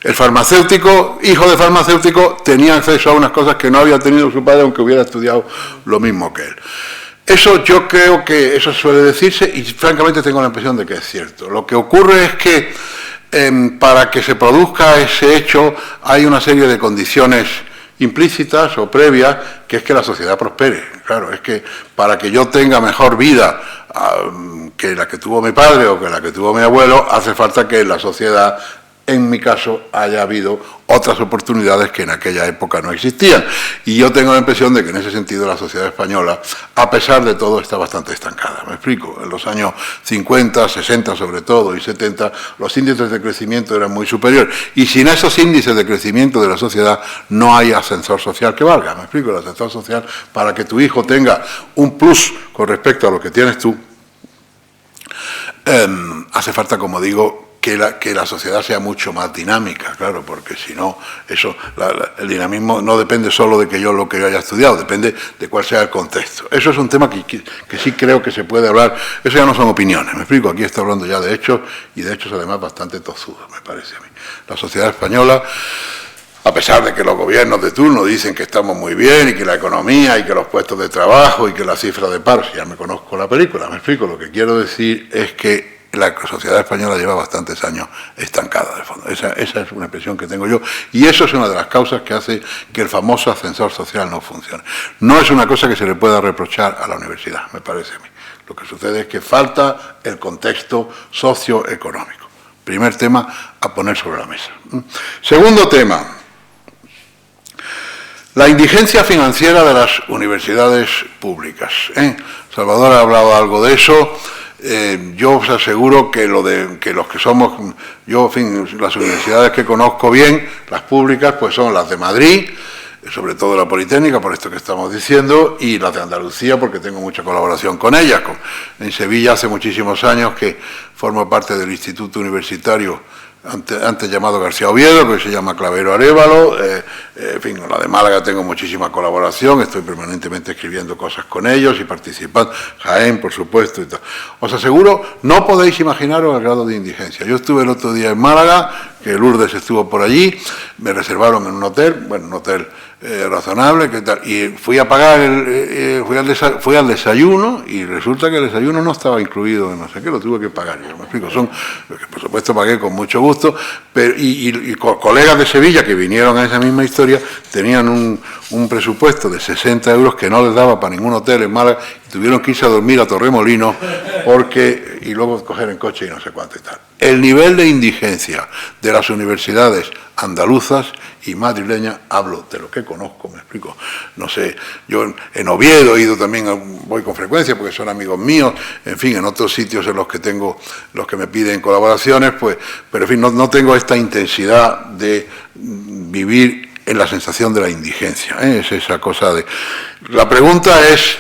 el farmacéutico, hijo de farmacéutico, tenía acceso a unas cosas que no había tenido su padre, aunque hubiera estudiado lo mismo que él. Eso yo creo que eso suele decirse, y francamente tengo la impresión de que es cierto. Lo que ocurre es que para que se produzca ese hecho hay una serie de condiciones implícitas o previas, que es que la sociedad prospere. Claro, es que para que yo tenga mejor vida que la que tuvo mi padre o que la que tuvo mi abuelo, hace falta que la sociedad en mi caso, haya habido otras oportunidades que en aquella época no existían. Y yo tengo la impresión de que en ese sentido la sociedad española, a pesar de todo, está bastante estancada. Me explico. En los años 50, 60 sobre todo, y 70, los índices de crecimiento eran muy superiores. Y sin esos índices de crecimiento de la sociedad no hay ascensor social que valga. Me explico. El ascensor social, para que tu hijo tenga un plus con respecto a lo que tienes tú, hace falta, como digo, que la sociedad sea mucho más dinámica, claro, porque si no, el dinamismo no depende solo de lo que yo haya estudiado, depende de cuál sea el contexto. Eso es un tema que sí creo que se puede hablar, eso ya no son opiniones, me explico, aquí estoy hablando ya de hechos, y de hechos además bastante tozudos, me parece a mí. La sociedad española, a pesar de que los gobiernos de turno dicen que estamos muy bien, y que la economía, y que los puestos de trabajo, y que la cifra de paro, si ya me conozco la película, me explico, lo que quiero decir es que la sociedad española lleva bastantes años estancada, de fondo. Esa es una impresión que tengo yo, y eso es una de las causas que hace que el famoso ascensor social no funcione. No es una cosa que se le pueda reprochar a la universidad, me parece a mí. Lo que sucede es que falta el contexto socioeconómico. Primer tema a poner sobre la mesa. Segundo tema, la indigencia financiera de las universidades públicas. Salvador ha hablado algo de eso. Yo os aseguro que los que somos, yo, en fin, las universidades que conozco bien, las públicas, pues son las de Madrid, sobre todo la Politécnica, por esto que estamos diciendo, y las de Andalucía, porque tengo mucha colaboración con ellas. En Sevilla hace muchísimos años que formo parte del Instituto Universitario, antes llamado García Oviedo, que se llama Clavero Arévalo. En fin, con la de Málaga tengo muchísima colaboración, estoy permanentemente escribiendo cosas con ellos y participando. Jaén, por supuesto, y tal. Os aseguro, no podéis imaginaros el grado de indigencia. Yo estuve el otro día en Málaga, que Lourdes estuvo por allí, me reservaron en un hotel, bueno, un hotel razonable, ¿qué tal? Y fui a pagar, fui al desayuno, y resulta que el desayuno no estaba incluido en no sé qué, lo tuve que pagar. Yo me explico, por supuesto pagué con mucho gusto, pero, y colegas de Sevilla que vinieron a esa misma historia tenían un presupuesto de 60 euros que no les daba para ningún hotel en Málaga, y tuvieron que irse a dormir a Torremolinos, y luego coger en coche y no sé cuánto y tal. El nivel de indigencia de las universidades andaluzas y madrileñas, hablo de lo que conozco, me explico, no sé, yo en Oviedo he ido también, voy con frecuencia porque son amigos míos, en fin, en otros sitios en los que me piden colaboraciones, pues, pero en fin, no tengo esta intensidad de vivir en la sensación de la indigencia, es esa cosa de... La pregunta es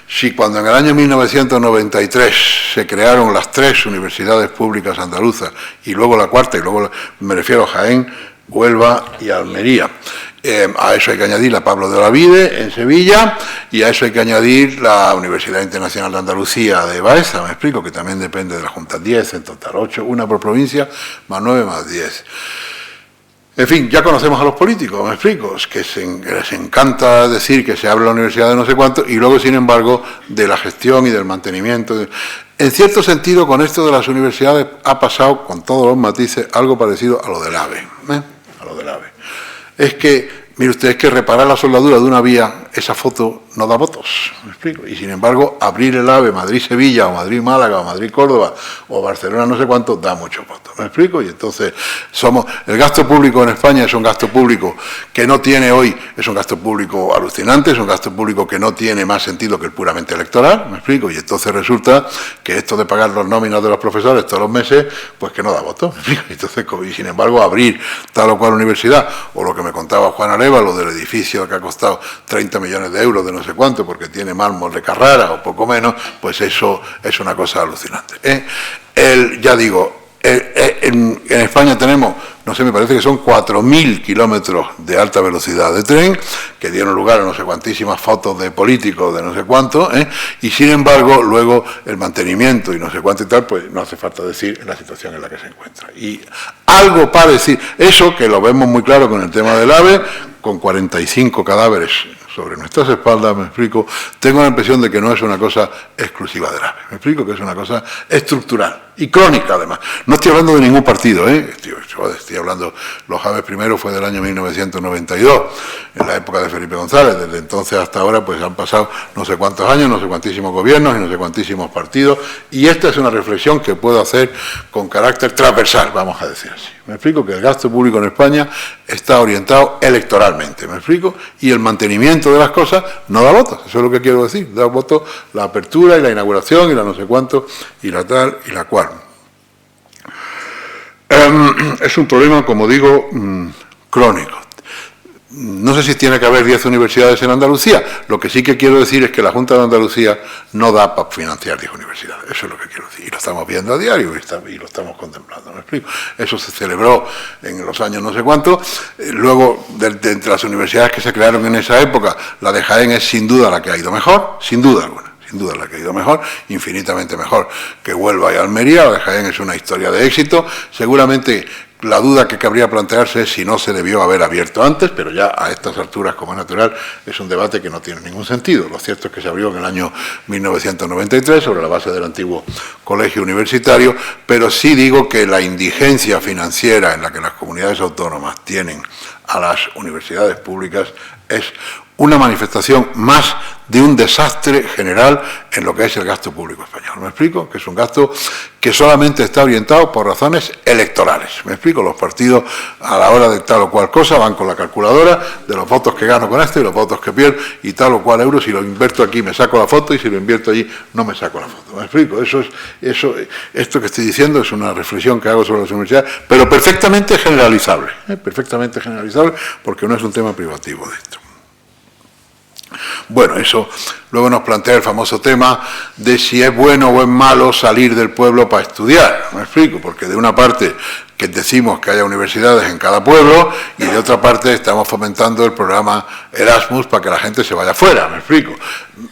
si cuando en el año 1993 se crearon las 3 universidades públicas andaluzas, y luego la cuarta, y luego me refiero a Jaén, Huelva y Almería. A eso hay que añadir la Pablo de Olavide en Sevilla, y a eso hay que añadir la Universidad Internacional de Andalucía de Baeza, me explico, que también depende de la Junta, 10 en total, 8, una por provincia, más 9 más 10. En fin, ya conocemos a los políticos, me explico, que les encanta decir que se abre la universidad de no sé cuánto, y luego, sin embargo, de la gestión y del mantenimiento. En cierto sentido, con esto de las universidades ha pasado, con todos los matices, algo parecido a lo del AVE. A lo del AVE. Es que, mire usted, es que reparar la soldadura de una vía, esa foto no da votos, me explico. Y sin embargo, abrir el AVE Madrid-Sevilla, o Madrid-Málaga, o Madrid-Córdoba, o Barcelona no sé cuánto, da muchos votos, me explico. Y entonces, el gasto público en España es un gasto público que no tiene hoy, es un gasto público alucinante, es un gasto público que no tiene más sentido que el puramente electoral, me explico. Y entonces resulta que esto de pagar los nóminas de los profesores todos los meses, pues que no da votos, me explico. Entonces, y sin embargo, abrir tal o cual universidad, o lo que me contaba Juan Arévalo del edificio que ha costado 30 millones de euros de no sé cuánto, porque tiene mármol de Carrara o poco menos, pues eso es una cosa alucinante. Ya digo, en España tenemos, no sé, me parece que son 4.000 kilómetros de alta velocidad de tren, que dieron lugar a no sé cuantísimas fotos de políticos de no sé cuánto, y sin embargo, luego el mantenimiento y no sé cuánto y tal, pues no hace falta decir en la situación en la que se encuentra. Y algo parecido, eso que lo vemos muy claro con el tema del AVE, con 45 cadáveres sobre nuestras espaldas, me explico, tengo la impresión de que no es una cosa exclusiva del AVE, me explico, que es una cosa estructural y crónica además. No estoy hablando de ningún partido, estoy estoy hablando, los Javes primero fue del año 1992, en la época de Felipe González. Desde entonces hasta ahora pues han pasado no sé cuántos años, no sé cuantísimos gobiernos y no sé cuantísimos partidos, y esta es una reflexión que puedo hacer con carácter transversal, vamos a decir así. Me explico que el gasto público en España está orientado electoralmente, me explico, y el mantenimiento de las cosas no da votos, eso es lo que quiero decir, da votos la apertura y la inauguración y la no sé cuánto y la tal y la cual. Es un problema, como digo, crónico. No sé si tiene que haber 10 universidades en Andalucía. Lo que sí que quiero decir es que la Junta de Andalucía no da para financiar 10 universidades. Eso es lo que quiero decir. Y lo estamos viendo a diario y lo estamos contemplando. ¿Me explico? Eso se celebró en los años no sé cuánto. Luego, de entre las universidades que se crearon en esa época, la de Jaén es sin duda la que ha ido mejor, sin duda alguna. Sin duda la que ha ido mejor, infinitamente mejor que Huelva y Almería. La de Jaén es una historia de éxito. Seguramente la duda que cabría plantearse es si no se debió haber abierto antes, pero ya a estas alturas, como es natural, es un debate que no tiene ningún sentido. Lo cierto es que se abrió en el año 1993 sobre la base del antiguo colegio universitario, pero sí digo que la indigencia financiera en la que las comunidades autónomas tienen a las universidades públicas es una manifestación más de un desastre general en lo que es el gasto público español. ¿Me explico? Que es un gasto que solamente está orientado por razones electorales. ¿Me explico? Los partidos a la hora de tal o cual cosa van con la calculadora de los votos que gano con esto y los votos que pierdo y tal o cual euro. Si lo invierto aquí me saco la foto y si lo invierto allí no me saco la foto. ¿Me explico? Esto que estoy diciendo es una reflexión que hago sobre las universidades, pero perfectamente generalizable. Perfectamente generalizable porque no es un tema privativo de esto. Bueno, eso luego nos plantea el famoso tema de si es bueno o es malo salir del pueblo para estudiar. Me explico, porque de una parte que decimos que haya universidades en cada pueblo y de otra parte estamos fomentando el programa Erasmus para que la gente se vaya fuera. Me explico.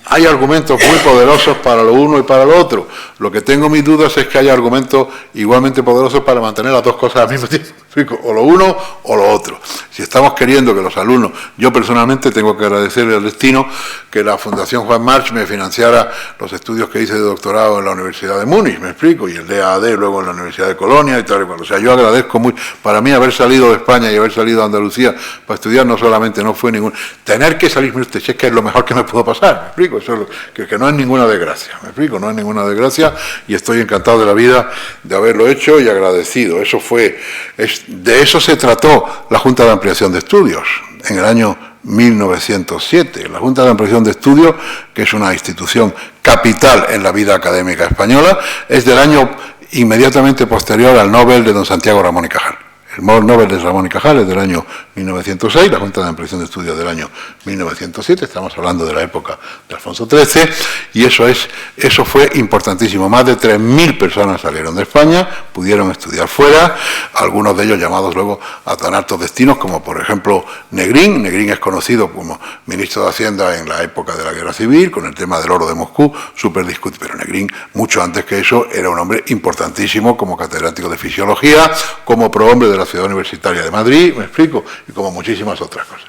Hay argumentos muy poderosos para lo uno y para lo otro. Lo que tengo mis dudas es que haya argumentos igualmente poderosos para mantener las dos cosas al mismo tiempo. ¿Me explico? O lo uno o lo otro. Si estamos queriendo que los alumnos, yo personalmente tengo que agradecerle al destino que la Fundación Juan March me financiara los estudios que hice de doctorado en la Universidad de Múnich, me explico, y el DAAD luego en la Universidad de Colonia y tal y cual. O sea, yo agradezco mucho. Para mí haber salido de España y haber salido de Andalucía para estudiar no solamente no fue ningún... Tener que salir, mire usted, si es que es lo mejor que me pudo pasar, me explico, eso es que no es ninguna desgracia, me explico, no es ninguna desgracia y estoy encantado de la vida de haberlo hecho y agradecido. Eso fue, de eso se trató la Junta de Ampliación de Estudios en el año 1907. La Junta de Ampliación de Estudios, que es una institución capital en la vida académica española, es del año inmediatamente posterior al Nobel de don Santiago Ramón y Cajal. El Nobel de Ramón y Cajal es del año 1906, la Junta de Ampliación de Estudios del año 1907, estamos hablando de la época de Alfonso XIII, y eso fue importantísimo. Más de 3.000 personas salieron de España, pudieron estudiar fuera, algunos de ellos llamados luego a tan altos destinos como por ejemplo Negrín. Negrín es conocido como ministro de Hacienda en la época de la Guerra Civil, con el tema del oro de Moscú, súper discutido, pero Negrín, mucho antes que eso, era un hombre importantísimo como catedrático de Fisiología, como prohombre de la Ciudad Universitaria de Madrid, me explico, y como muchísimas otras cosas.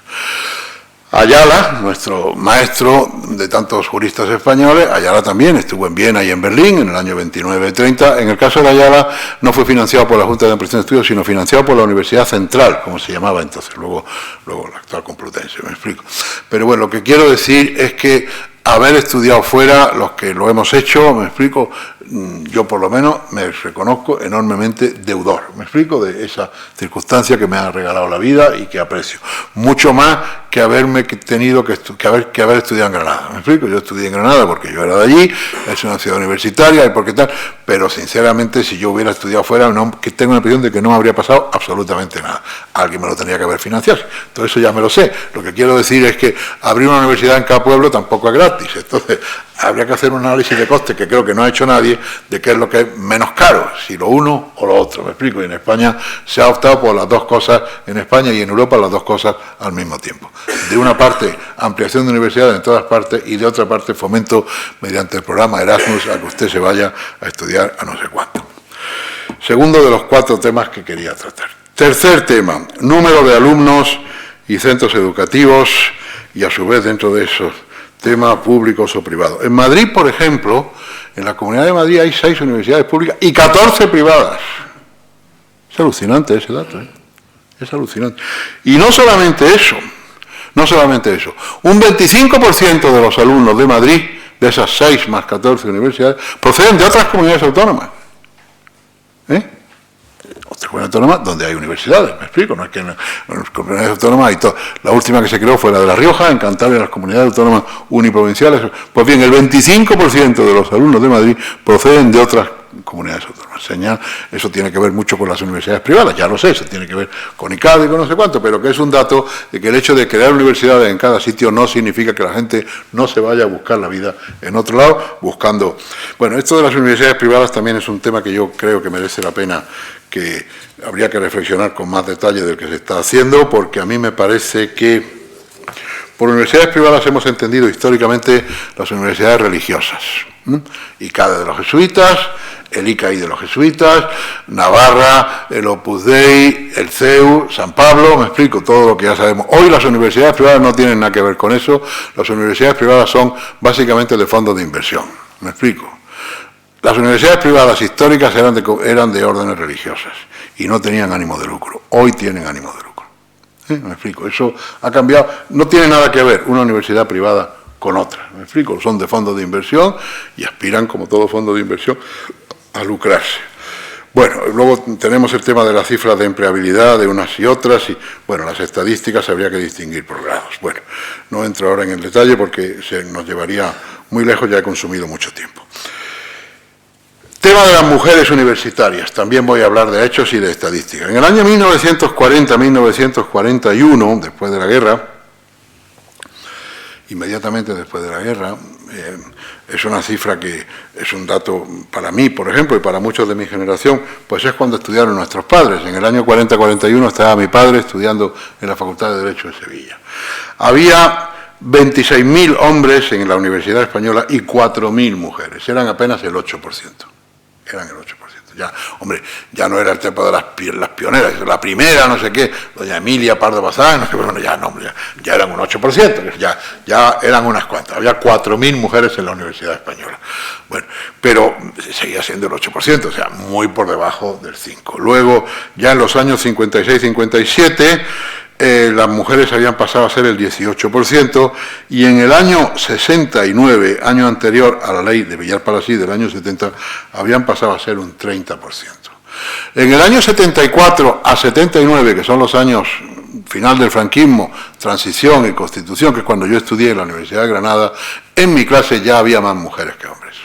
Ayala, nuestro maestro de tantos juristas españoles, Ayala también estuvo en Viena y en Berlín en el año 29-30. En el caso de Ayala no fue financiado por la Junta de Ampliación de Estudios, sino financiado por la Universidad Central, como se llamaba entonces, luego la actual Complutense, me explico. Pero bueno, lo que quiero decir es que haber estudiado fuera, los que lo hemos hecho, me explico, yo por lo menos me reconozco enormemente deudor, me explico, de esa circunstancia que me ha regalado la vida y que aprecio. Mucho más que haberme tenido que haber estudiado en Granada, me explico. Yo estudié en Granada porque yo era de allí, es una ciudad universitaria y porque tal, pero sinceramente si yo hubiera estudiado fuera, que tengo la impresión de que no me habría pasado absolutamente nada. Alguien me lo tenía que haber financiado, todo eso ya me lo sé. Lo que quiero decir es que abrir una universidad en cada pueblo tampoco es gratis, entonces habría que hacer un análisis de costes que creo que no ha hecho nadie, de qué es lo que es menos caro, si lo uno o lo otro, me explico. Y en España se ha optado por las dos cosas, en España y en Europa las dos cosas al mismo tiempo. De una parte, ampliación de universidades en todas partes y de otra parte, fomento mediante el programa Erasmus a que usted se vaya a estudiar a no sé cuánto. Segundo de los 4 temas que quería tratar. Tercer tema, número de alumnos y centros educativos y a su vez dentro de esos temas públicos o privados. En Madrid, por ejemplo, en la Comunidad de Madrid hay 6 universidades públicas y 14 privadas. Es alucinante ese dato, ¿eh? Es alucinante. Y no solamente eso, un 25% de los alumnos de Madrid, de esas 6 más 14 universidades, proceden de otras comunidades autónomas. Otras comunidades autónomas donde hay universidades, me explico, no es que en las comunidades autónomas hay todo. La última que se creó fue la de La Rioja, en Cantabria, las comunidades autónomas uniprovinciales. Pues bien, el 25% de los alumnos de Madrid proceden de otras comunidades autónomas. Eso tiene que ver mucho con las universidades privadas, ya lo sé, eso tiene que ver con ICAD y con no sé cuánto, pero que es un dato de que el hecho de crear universidades en cada sitio no significa que la gente no se vaya a buscar la vida en otro lado, buscando... Bueno, esto de las universidades privadas también es un tema que yo creo que merece la pena, que habría que reflexionar con más detalle del que se está haciendo, porque a mí me parece que por universidades privadas hemos entendido históricamente las universidades religiosas. ICADE de los jesuitas, el ICAI de los jesuitas, Navarra, el Opus Dei, el CEU, San Pablo, me explico, todo lo que ya sabemos. Hoy las universidades privadas no tienen nada que ver con eso, las universidades privadas son básicamente de fondos de inversión, me explico. Las universidades privadas históricas eran de órdenes religiosas y no tenían ánimo de lucro, hoy tienen ánimo de lucro. Me explico, eso ha cambiado, no tiene nada que ver una universidad privada con otra, me explico, son de fondos de inversión y aspiran, como todo fondo de inversión, a lucrarse. Bueno, luego tenemos el tema de las cifras de empleabilidad de unas y otras, y bueno, las estadísticas habría que distinguir por grados. Bueno, no entro ahora en el detalle porque se nos llevaría muy lejos, ya he consumido mucho tiempo. Tema de las mujeres universitarias, también voy a hablar de hechos y de estadísticas. En el año 1940-1941, después de la guerra, inmediatamente después de la guerra, es una cifra que es un dato para mí, por ejemplo, y para muchos de mi generación, pues es cuando estudiaron nuestros padres. En el año 40-41 estaba mi padre estudiando en la Facultad de Derecho de Sevilla. Había 26.000 hombres en la Universidad Española y 4.000 mujeres, eran apenas el 8%. Eran el 8%. Ya, hombre, ya no era el tiempo de las pioneras, la primera, no sé qué, doña Emilia Pardo Bazán, no sé, bueno, ya no, hombre, ya eran un 8%, ya eran unas cuantas, había 4.000 mujeres en la Universidad Española. Bueno, pero seguía siendo el 8%, o sea, muy por debajo del 5%. Luego, ya en los años 56-57, las mujeres habían pasado a ser el 18%, y en el año 69, año anterior a la ley de Villar-Palasí del año 70, habían pasado a ser un 30%. En el año 74 a 79, que son los años final del franquismo, transición y constitución, que es cuando yo estudié en la Universidad de Granada, en mi clase ya había más mujeres que hombres.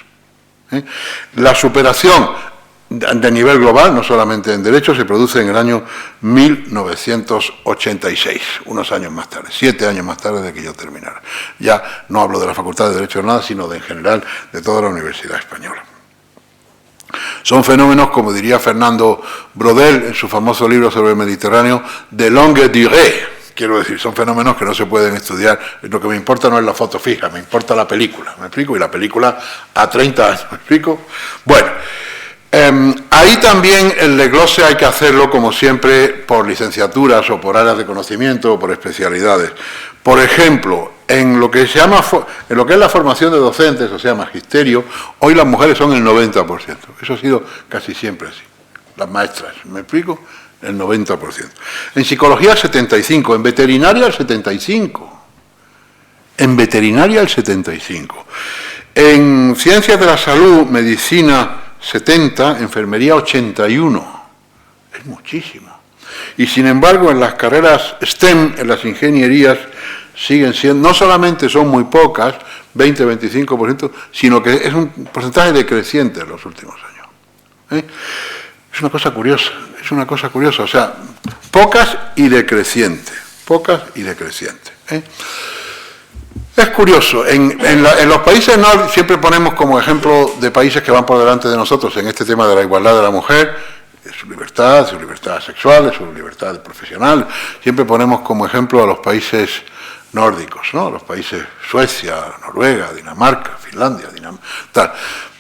La superación de nivel global, no solamente en derecho, se produce en el año 1986, unos años más tarde, 7 años más tarde de que yo terminara. Ya no hablo de la Facultad de Derecho de nada, sino de, en general de toda la Universidad Española. Son fenómenos, como diría Fernando Brodel en su famoso libro sobre el Mediterráneo, de longue durée. Quiero decir, son fenómenos que no se pueden estudiar. Lo que me importa no es la foto fija, me importa la película, ¿me explico? Y la película a 30 años, ¿me explico? Bueno, ahí también el desglose hay que hacerlo, como siempre, por licenciaturas o por áreas de conocimiento o por especialidades. Por ejemplo, en lo que es la formación de docentes, o sea, magisterio, hoy las mujeres son el 90%. Eso ha sido casi siempre así. Las maestras, ¿me explico? El 90%. En psicología el 75%, en veterinaria el 75%. En veterinaria el 75%. En ciencias de la salud, medicina 70%, enfermería 81%. Es muchísimo. Y sin embargo, en las carreras STEM, en las ingenierías, siguen siendo, no solamente son muy pocas, 20-25%, sino que es un porcentaje decreciente en los últimos años. Es una cosa curiosa, o sea, pocas y decreciente. Es curioso, en los países nórdicos, siempre ponemos como ejemplo de países que van por delante de nosotros en este tema de la igualdad de la mujer, su libertad sexual, su libertad profesional, siempre ponemos como ejemplo a los países nórdicos, ¿no? Los países Suecia, Noruega, Dinamarca, Finlandia, tal.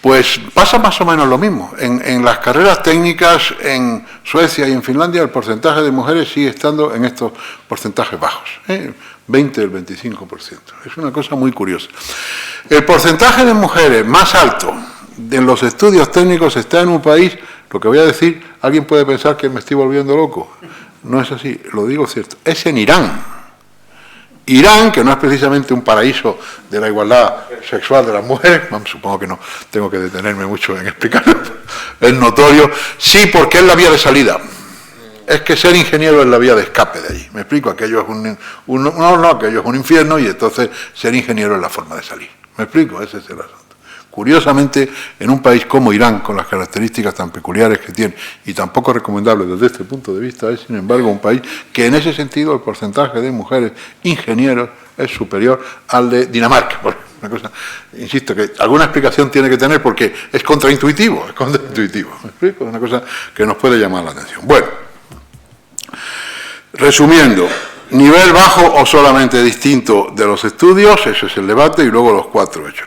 Pues pasa más o menos lo mismo. En las carreras técnicas en Suecia y en Finlandia el porcentaje de mujeres sigue estando en estos porcentajes bajos, 20 el 25%. Es una cosa muy curiosa. El porcentaje de mujeres más alto en los estudios técnicos está en un país Lo que voy a decir, alguien puede pensar que me estoy volviendo loco. No es así, lo digo cierto. Es en Irán. Irán, que no es precisamente un paraíso de la igualdad sexual de las mujeres, supongo que no tengo que detenerme mucho en explicarlo, es notorio, sí, porque es la vía de salida. Es que ser ingeniero es la vía de escape de allí. Me explico, aquello es aquello es un infierno y entonces ser ingeniero es la forma de salir. Me explico, ese es el asunto. Curiosamente, en un país como Irán, con las características tan peculiares que tiene y tan poco recomendable desde este punto de vista, es sin embargo un país que en ese sentido el porcentaje de mujeres ingenieros es superior al de Dinamarca. Bueno, una cosa, insisto, que alguna explicación tiene que tener porque es contraintuitivo. ¿Me explico? Es una cosa que nos puede llamar la atención. Bueno, resumiendo, nivel bajo o solamente distinto de los estudios, ese es el debate, y luego los 4 hechos.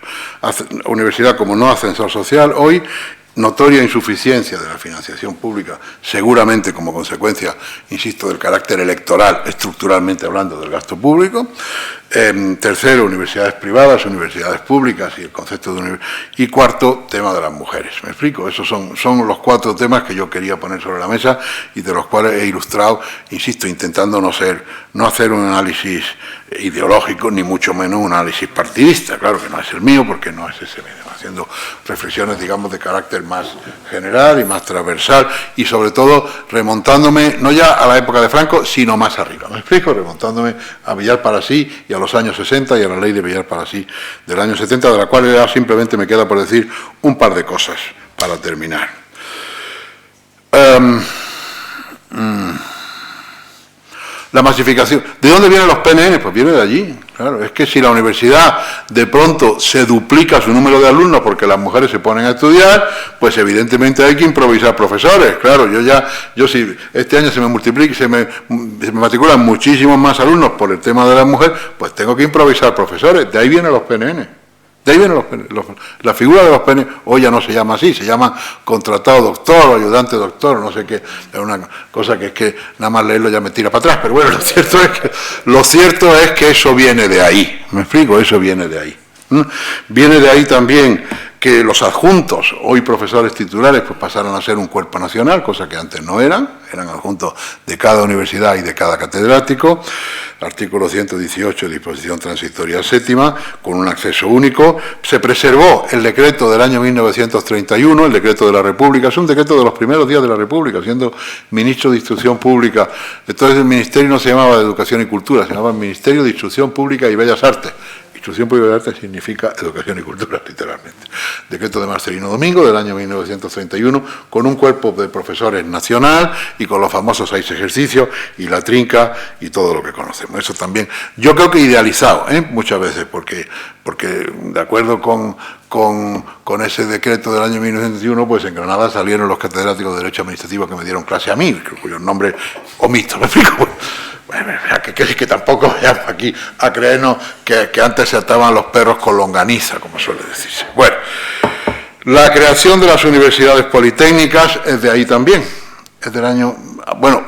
Universidad como no ascensor social, hoy notoria insuficiencia de la financiación pública, seguramente como consecuencia, insisto, del carácter electoral, estructuralmente hablando, del gasto público. Tercero, universidades privadas, universidades públicas y el concepto de universidad. Y cuarto, tema de las mujeres. ¿Me explico? Esos son los 4 temas que yo quería poner sobre la mesa y de los cuales he ilustrado, insisto, intentando no hacer un análisis ideológico, ni mucho menos un análisis partidista. Claro que no es el mío, porque no es ese medio. Haciendo reflexiones, digamos, de carácter más general y más transversal y, sobre todo, remontándome, no ya a la época de Franco, sino más arriba. ¿Me explico? Remontándome a Villar Parasí y a los años 60 y a la ley de Villar Parasí del año 70, de la cual ya simplemente me queda por decir un par de cosas para terminar. La masificación. ¿De dónde vienen los PNN? Pues viene de allí. Claro, es que si la universidad de pronto se duplica su número de alumnos porque las mujeres se ponen a estudiar, pues evidentemente hay que improvisar profesores. Claro, yo si este año se me matriculan muchísimos más alumnos por el tema de las mujeres, pues tengo que improvisar profesores. De ahí vienen los PNN. De ahí viene la figura de los PNN, hoy ya no se llama así, se llama contratado doctor o ayudante doctor, no sé qué, es una cosa que es que nada más leerlo ya me tira para atrás, pero bueno, lo cierto es que eso viene de ahí, ¿me explico? Eso viene de ahí. Viene de ahí también que los adjuntos, hoy profesores titulares, pues pasaron a ser un cuerpo nacional, cosa que antes no eran adjuntos de cada universidad y de cada catedrático. Artículo 118, disposición transitoria séptima, con un acceso único. Se preservó el decreto del año 1931, el decreto de la República, es un decreto de los primeros días de la República, siendo ministro de Instrucción Pública. Entonces el ministerio no se llamaba de Educación y Cultura, se llamaba Ministerio de Instrucción Pública y Bellas Artes. Instrucción Pública de Arte significa educación y cultura, literalmente. Decreto de Marcelino Domingo del año 1931, con un cuerpo de profesores nacional y con los famosos 6 ejercicios y la trinca y todo lo que conocemos. Eso también, yo creo que idealizado, muchas veces, porque de acuerdo con ese decreto del año 1931, pues en Granada salieron los catedráticos de Derecho Administrativo que me dieron clase a mí, cuyos nombres omito, ¿me explico? Que tampoco vayamos aquí a creernos que antes se ataban los perros con longaniza, como suele decirse. Bueno, la creación de las universidades politécnicas es de ahí también, es del año,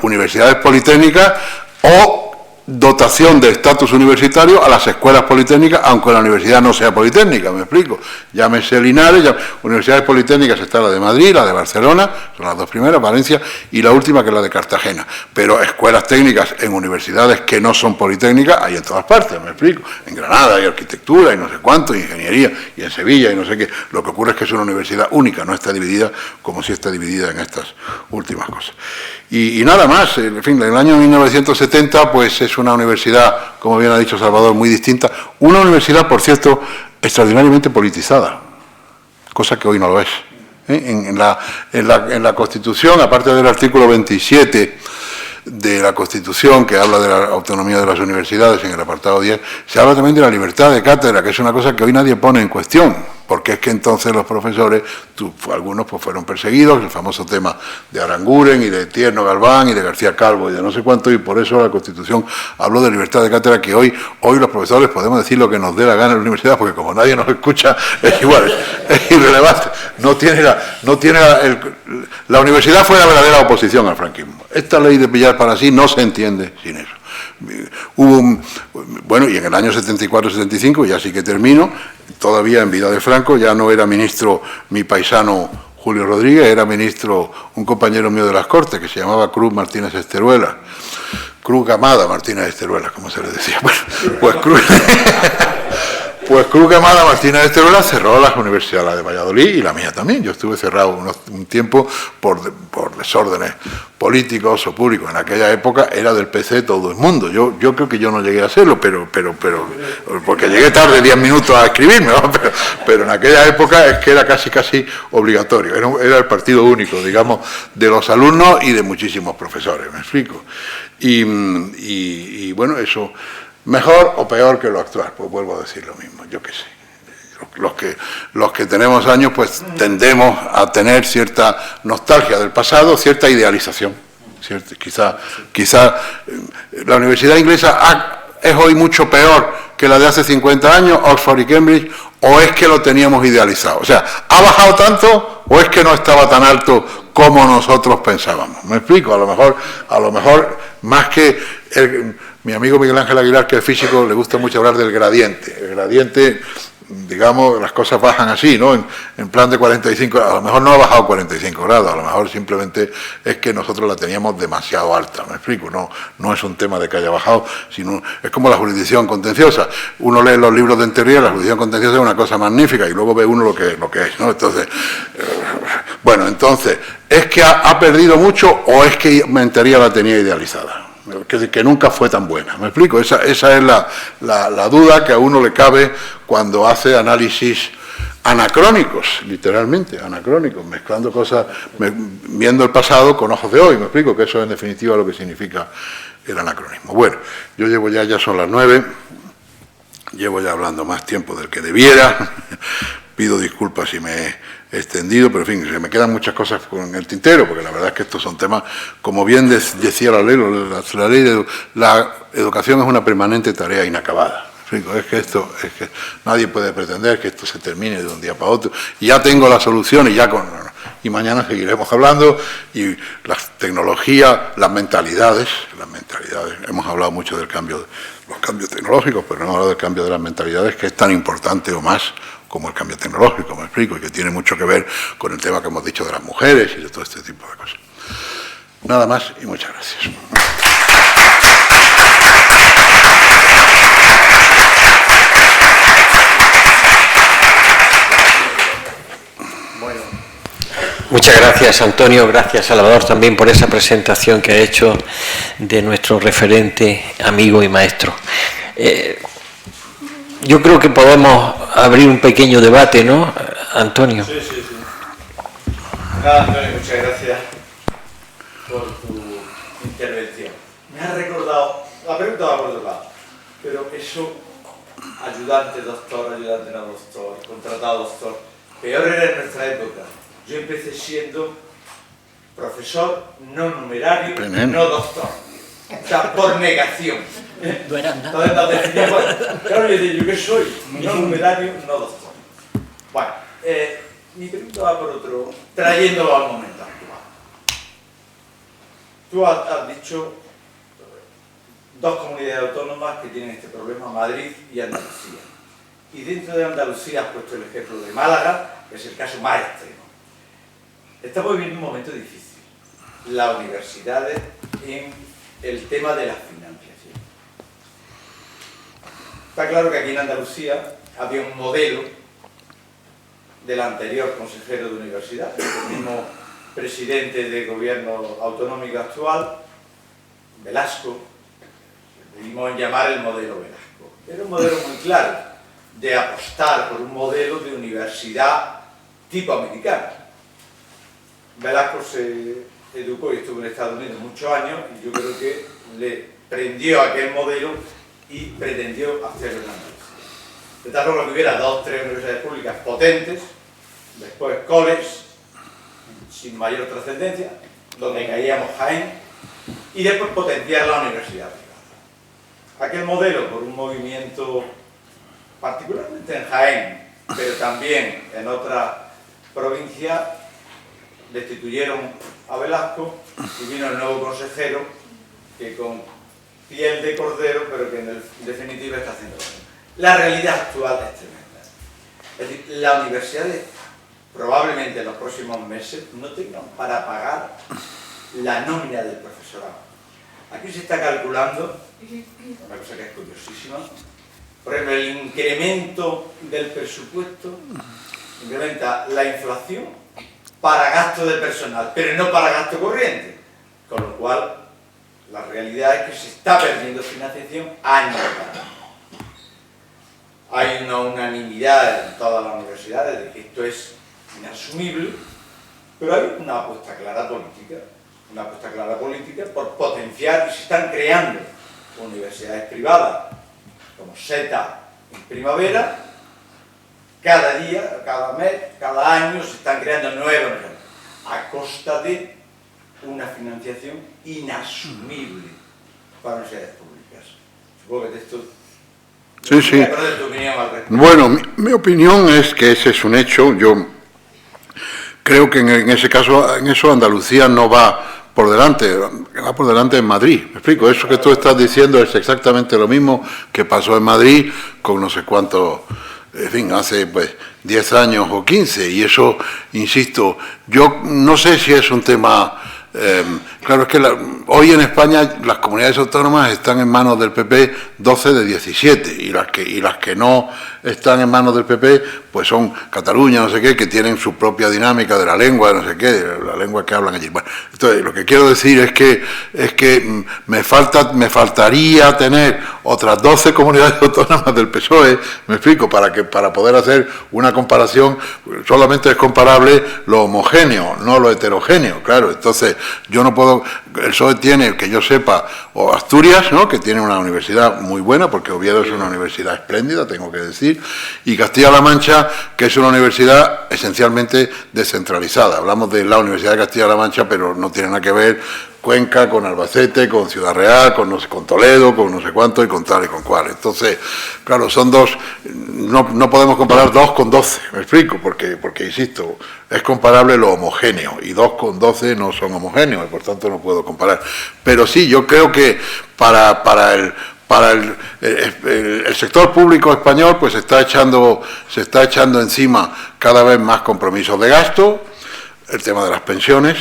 universidades politécnicas o dotación de estatus universitario a las escuelas politécnicas, aunque la universidad no sea politécnica, me explico. Llámese Linares, universidades politécnicas está la de Madrid, la de Barcelona, son las 2 primeras, Valencia, y la última que es la de Cartagena. Pero escuelas técnicas en universidades que no son politécnicas hay en todas partes, me explico. En Granada hay arquitectura y no sé cuánto, y ingeniería, y en Sevilla y no sé qué. Lo que ocurre es que es una universidad única, no está dividida como si está dividida en estas últimas cosas. Y nada más, en fin, en el año 1970 pues es una universidad, como bien ha dicho Salvador, muy distinta. Una universidad, por cierto, extraordinariamente politizada, cosa que hoy no lo es. En la Constitución, aparte del artículo 27 de la Constitución, que habla de la autonomía de las universidades, en el apartado 10, se habla también de la libertad de cátedra, que es una cosa que hoy nadie pone en cuestión, porque es que entonces los profesores, algunos pues fueron perseguidos, el famoso tema de Aranguren y de Tierno Galván y de García Calvo y de no sé cuánto, y por eso la Constitución habló de libertad de cátedra, que hoy los profesores podemos decir lo que nos dé la gana en la universidad, porque como nadie nos escucha, es igual, es irrelevante, la universidad fue la verdadera oposición al franquismo. Esta ley de Villar Parasí no se entiende sin eso. Y en el año 74-75, ya sí que termino, todavía en vida de Franco, ya no era ministro mi paisano Julio Rodríguez, era ministro un compañero mío de las Cortes que se llamaba Cruz Martínez Esteruela. Cruz Gamada Martínez Esteruela, como se le decía. Bueno, pues Cruz Gamada Martínez Esteruela cerró las universidades, la de Valladolid y la mía también. Yo estuve cerrado un tiempo por desórdenes políticos o públicos. En aquella época era del PC todo el mundo. Yo creo que yo no llegué a hacerlo, pero porque llegué tarde 10 minutos a escribirme, ¿no? pero en aquella época es que era casi obligatorio. Era el partido único, digamos, de los alumnos y de muchísimos profesores, ¿me explico? Y bueno, eso... ¿Mejor o peor que lo actual? Pues vuelvo a decir lo mismo, yo qué sé. Los que tenemos años, pues tendemos a tener cierta nostalgia del pasado, cierta idealización. Quizá la universidad inglesa es hoy mucho peor que la de hace 50 años, Oxford y Cambridge, o es que lo teníamos idealizado. O sea, ¿ha bajado tanto o es que no estaba tan alto como nosotros pensábamos? ¿Me explico? A lo mejor más que... Mi amigo Miguel Ángel Aguilar, que es físico, le gusta mucho hablar del gradiente. El gradiente, digamos, las cosas bajan así, ¿no? En plan de 45, a lo mejor no ha bajado 45 grados, a lo mejor simplemente es que nosotros la teníamos demasiado alta, ¿me explico? No es un tema de que haya bajado, sino es como la jurisdicción contenciosa. Uno lee los libros de Enterría, la jurisdicción contenciosa es una cosa magnífica y luego ve uno lo que es, ¿no? Entonces, bueno, entonces, ¿es que ha perdido mucho o es que Enterría la tenía idealizada? Que nunca fue tan buena, ¿me explico? Esa es la duda que a uno le cabe cuando hace análisis anacrónicos, literalmente, anacrónicos, mezclando cosas, viendo el pasado con ojos de hoy, ¿me explico? Que eso es en definitiva lo que significa el anacronismo. Bueno, yo llevo ya son las 9, llevo ya hablando más tiempo del que debiera, pido disculpas si me he extendido, pero en fin, se me quedan muchas cosas con el tintero, porque la verdad es que estos son temas, como bien decía la ley de la educación es una permanente tarea inacabada. Es que nadie puede pretender que esto se termine de un día para otro. Y ya tengo la solución y mañana seguiremos hablando. Y las tecnologías, las mentalidades, hemos hablado mucho del cambio, los cambios tecnológicos, pero no hemos hablado del cambio de las mentalidades, que es tan importante o más como el cambio tecnológico, me explico, y que tiene mucho que ver con el tema que hemos dicho de las mujeres y de todo este tipo de cosas. Nada más y muchas gracias. Muchas gracias, Antonio, gracias, Salvador, también por esa presentación que ha hecho de nuestro referente, amigo y maestro. Yo creo que podemos abrir un pequeño debate, ¿no, Antonio? Sí. Nada, Antonio, muchas gracias por tu intervención. Me has recordado, la pregunta va por otro lado, pero eso, ayudante doctor, ayudante no doctor, contratado doctor, peor era en nuestra época. Yo empecé siendo profesor no numerario, no doctor. O sea, por negación. No era nada. Entonces nos definía, bueno, claro, yo digo, ¿yo qué soy? No numerario, no doctor. Bueno, mi pregunta va por otro, trayéndolo al momento actual. Tú has dicho dos comunidades autónomas que tienen este problema, Madrid y Andalucía. Y dentro de Andalucía has puesto el ejemplo de Málaga, que es el caso más extremo. Estamos viviendo un momento difícil. Las universidades en el tema de la financiación. Está claro que aquí en Andalucía había un modelo del anterior consejero de universidad, el mismo presidente de gobierno autonómico actual, Velasco, debimos llamar el modelo Velasco. Era un modelo muy claro, de apostar por un modelo de universidad tipo americano. Velasco se educó y estuvo en Estados Unidos muchos años y yo creo que le prendió aquel modelo y pretendió hacerlo en Andalucía. De tal forma que hubiera 2 o 3 universidades públicas potentes, después colleges, sin mayor trascendencia, donde caíamos Jaén, y después potenciar la universidad privada. Aquel modelo, por un movimiento particularmente en Jaén, pero también en otras provincias, destituyeron a Velasco y vino el nuevo consejero que con piel de cordero, pero que en definitiva está haciendo lo mismo. La realidad actual es tremenda. Es decir, las universidades probablemente en los próximos meses no tengan para pagar la nómina del profesorado. Aquí se está calculando, una cosa que es curiosísima, por ejemplo, el incremento del presupuesto incrementa la inflación para gasto de personal, pero no para gasto corriente, con lo cual la realidad es que se está perdiendo financiación año tras año. Hay una unanimidad en todas las universidades de que esto es inasumible, pero hay una apuesta clara política por potenciar, y se están creando universidades privadas como SETA en primavera. Cada día, cada mes, cada año se están creando nuevas a costa de una financiación inasumible para universidades públicas. Supongo que de esto... Sí, sí. Tu opinión al respecto. Bueno, mi opinión es que ese es un hecho. Yo creo que en ese caso, en eso Andalucía no va por delante, va por delante en Madrid. Me explico, eso que tú estás diciendo es exactamente lo mismo que pasó en Madrid con no sé cuánto, en fin, hace pues 10 años o 15, y eso, insisto, yo no sé si es un tema... claro, es que hoy en España las comunidades autónomas están en manos del PP 12 de 17, y las que no están en manos del PP pues son Cataluña, no sé qué, que tienen su propia dinámica de la lengua, no sé qué, de la lengua que hablan allí. Bueno, entonces lo que quiero decir es que me faltaría tener otras 12 comunidades autónomas del PSOE, me explico, para poder hacer una comparación. Solamente es comparable lo homogéneo, no lo heterogéneo, claro. Entonces yo no puedo, el PSOE tiene, que yo sepa, o Asturias, ¿no?, que tiene una universidad muy buena, porque Oviedo es una universidad espléndida, tengo que decir, y Castilla-La Mancha, que es una universidad esencialmente descentralizada. Hablamos de la Universidad de Castilla-La Mancha, pero no tiene nada que ver Cuenca con Albacete, con Ciudad Real, con Toledo, con no sé cuánto, y con tal y con cual. Entonces, claro, son dos, no podemos comparar 2 con 12, me explico, porque insisto, es comparable lo homogéneo, y 2 con 12 no son homogéneos, y por tanto no puedo comparar. Pero sí, yo creo que para el sector público español pues se está echando encima cada vez más compromisos de gasto. El tema de las pensiones,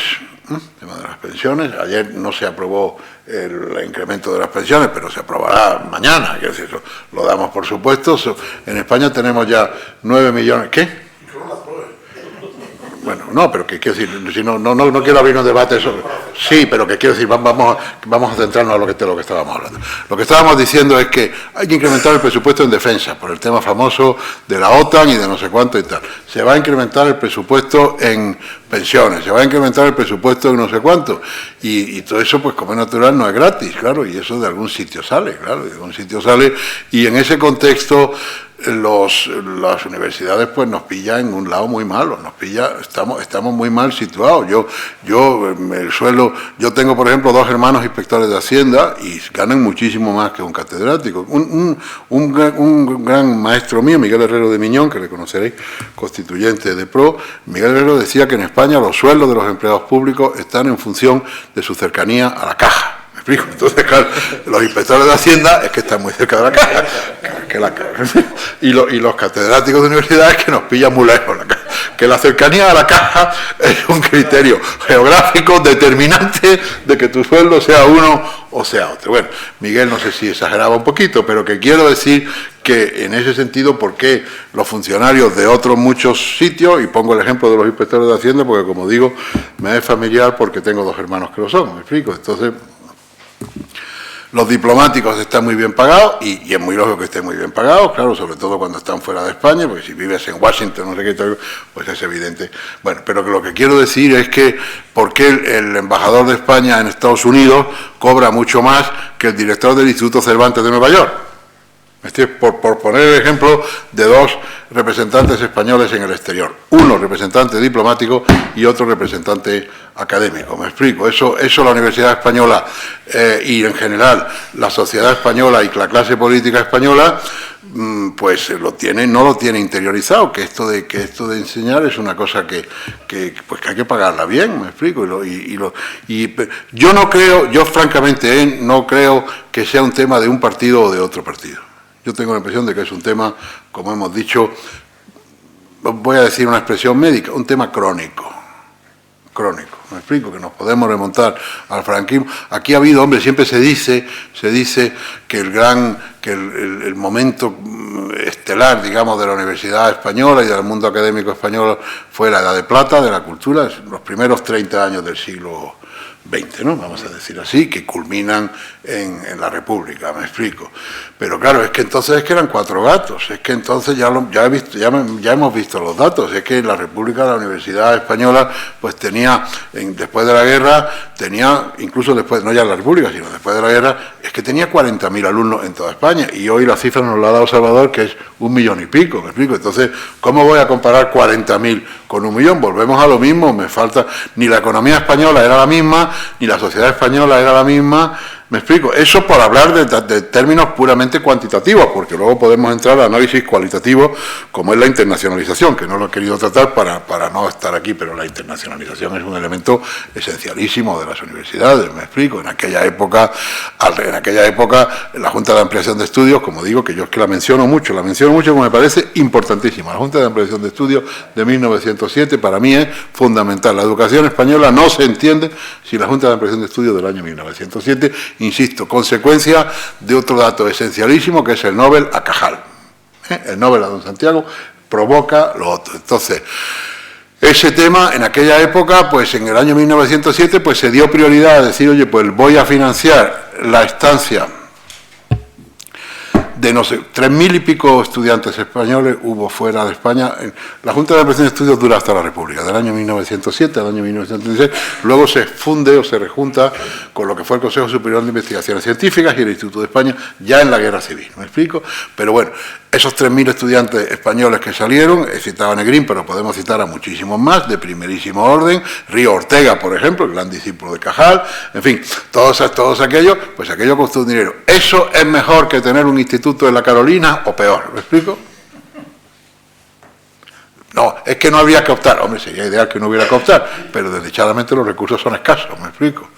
ayer no se aprobó el incremento de las pensiones, pero se aprobará mañana, es decir, lo damos por supuesto. En España tenemos ya 9 millones... ¿Qué? Bueno, no, pero que quiero decir, si no quiero abrir un debate sobre... Sí, pero que quiero decir, vamos a centrarnos a lo que estábamos hablando. Lo que estábamos diciendo es que hay que incrementar el presupuesto en defensa, por el tema famoso de la OTAN y de no sé cuánto y tal. Se va a incrementar el presupuesto en pensiones, se va a incrementar el presupuesto en no sé cuánto. Y todo eso, pues como es natural, no es gratis, claro, y eso de algún sitio sale, claro, de algún sitio sale. Y en ese contexto... las universidades pues nos pilla en un lado muy malo, estamos muy mal situados. El sueldo, yo tengo por ejemplo 2 hermanos inspectores de Hacienda y ganan muchísimo más que un catedrático. Un gran maestro mío, Miguel Herrero de Miñón, que le conoceréis, constituyente de PRO, Miguel Herrero decía que en España los sueldos de los empleados públicos están en función de su cercanía a la caja. Entonces, claro, los inspectores de Hacienda es que están muy cerca de la caja, y los catedráticos de universidades que nos pillan muy lejos la caja. Que la cercanía a la caja es un criterio geográfico determinante de que tu sueldo sea uno o sea otro. Bueno, Miguel no sé si exageraba un poquito, pero que quiero decir que en ese sentido, ¿por qué los funcionarios de otros muchos sitios, y pongo el ejemplo de los inspectores de Hacienda, porque como digo, me es familiar porque tengo 2 hermanos que lo son, ¿me explico? Entonces... los diplomáticos están muy bien pagados, y es muy lógico que estén muy bien pagados, claro, sobre todo cuando están fuera de España, porque si vives en Washington, no sé qué, pues es evidente. Bueno, pero que lo que quiero decir es que, ¿por qué el embajador de España en Estados Unidos cobra mucho más que el director del Instituto Cervantes de Nueva York? Por poner el ejemplo de 2 representantes españoles en el exterior, uno representante diplomático y otro representante académico, me explico. Eso la Universidad Española y en general la sociedad española y la clase política española pues no lo tiene interiorizado, que esto de enseñar es una cosa que hay que pagarla bien, me explico. Yo francamente no creo que sea un tema de un partido o de otro partido. Yo tengo la impresión de que es un tema, como hemos dicho, voy a decir una expresión médica, un tema crónico. Me explico, que nos podemos remontar al franquismo. Aquí ha habido, hombre, siempre se dice que el momento estelar, digamos, de la Universidad Española y del mundo académico español fue la Edad de Plata de la cultura, los primeros 30 años del siglo XX, ¿no? Vamos a decir así, que culminan en la República, me explico. Pero claro, es que entonces es que eran 4 gatos, es que entonces ya hemos visto los datos, es que en la República la Universidad Española pues tenía, después de la guerra, incluso después, no ya en la República, sino después de la guerra, es que tenía 40.000 alumnos en toda España, y hoy la cifra nos la ha dado Salvador, que es 1,5 millones, me explico. Entonces, ¿cómo voy a comparar 40.000 con 1 millón? Volvemos a lo mismo, me falta, ni la economía española era la misma, ni la sociedad española era la misma. Me explico, eso por hablar de términos puramente cuantitativos, porque luego podemos entrar al análisis cualitativo, como es la internacionalización, que no lo he querido tratar para no estar aquí, pero la internacionalización es un elemento esencialísimo de las universidades, me explico. En aquella época la Junta de Ampliación de Estudios, como digo, que yo es que la menciono mucho, como me parece importantísima. La Junta de Ampliación de Estudios de 1907 para mí es fundamental. La educación española no se entiende sin la Junta de Ampliación de Estudios del año 1907, insisto, consecuencia de otro dato esencialísimo, que es el Nobel a Cajal. El Nobel a don Santiago provoca lo otro. Entonces, ese tema en aquella época, pues en el año 1907, pues se dio prioridad a decir, oye, pues voy a financiar la estancia de, no sé, 3.000 y pico estudiantes españoles hubo fuera de España. La Junta de Ampliación de Estudios dura hasta la República, del año 1907 al año 1936, luego se funde o se rejunta con lo que fue el Consejo Superior de Investigaciones Científicas y el Instituto de España, ya en la Guerra Civil, ¿me explico? Pero bueno, esos 3.000 estudiantes españoles que salieron, he citado a Negrín, pero podemos citar a muchísimos más, de primerísimo orden, Río Ortega, por ejemplo, el gran discípulo de Cajal, en fin, todos aquellos, pues aquello costó un dinero. ¿Eso es mejor que tener un instituto en la Carolina o peor? ¿Me explico? No, es que no habría que optar. Hombre, sería ideal que no hubiera que optar, pero desdichadamente los recursos son escasos, me explico.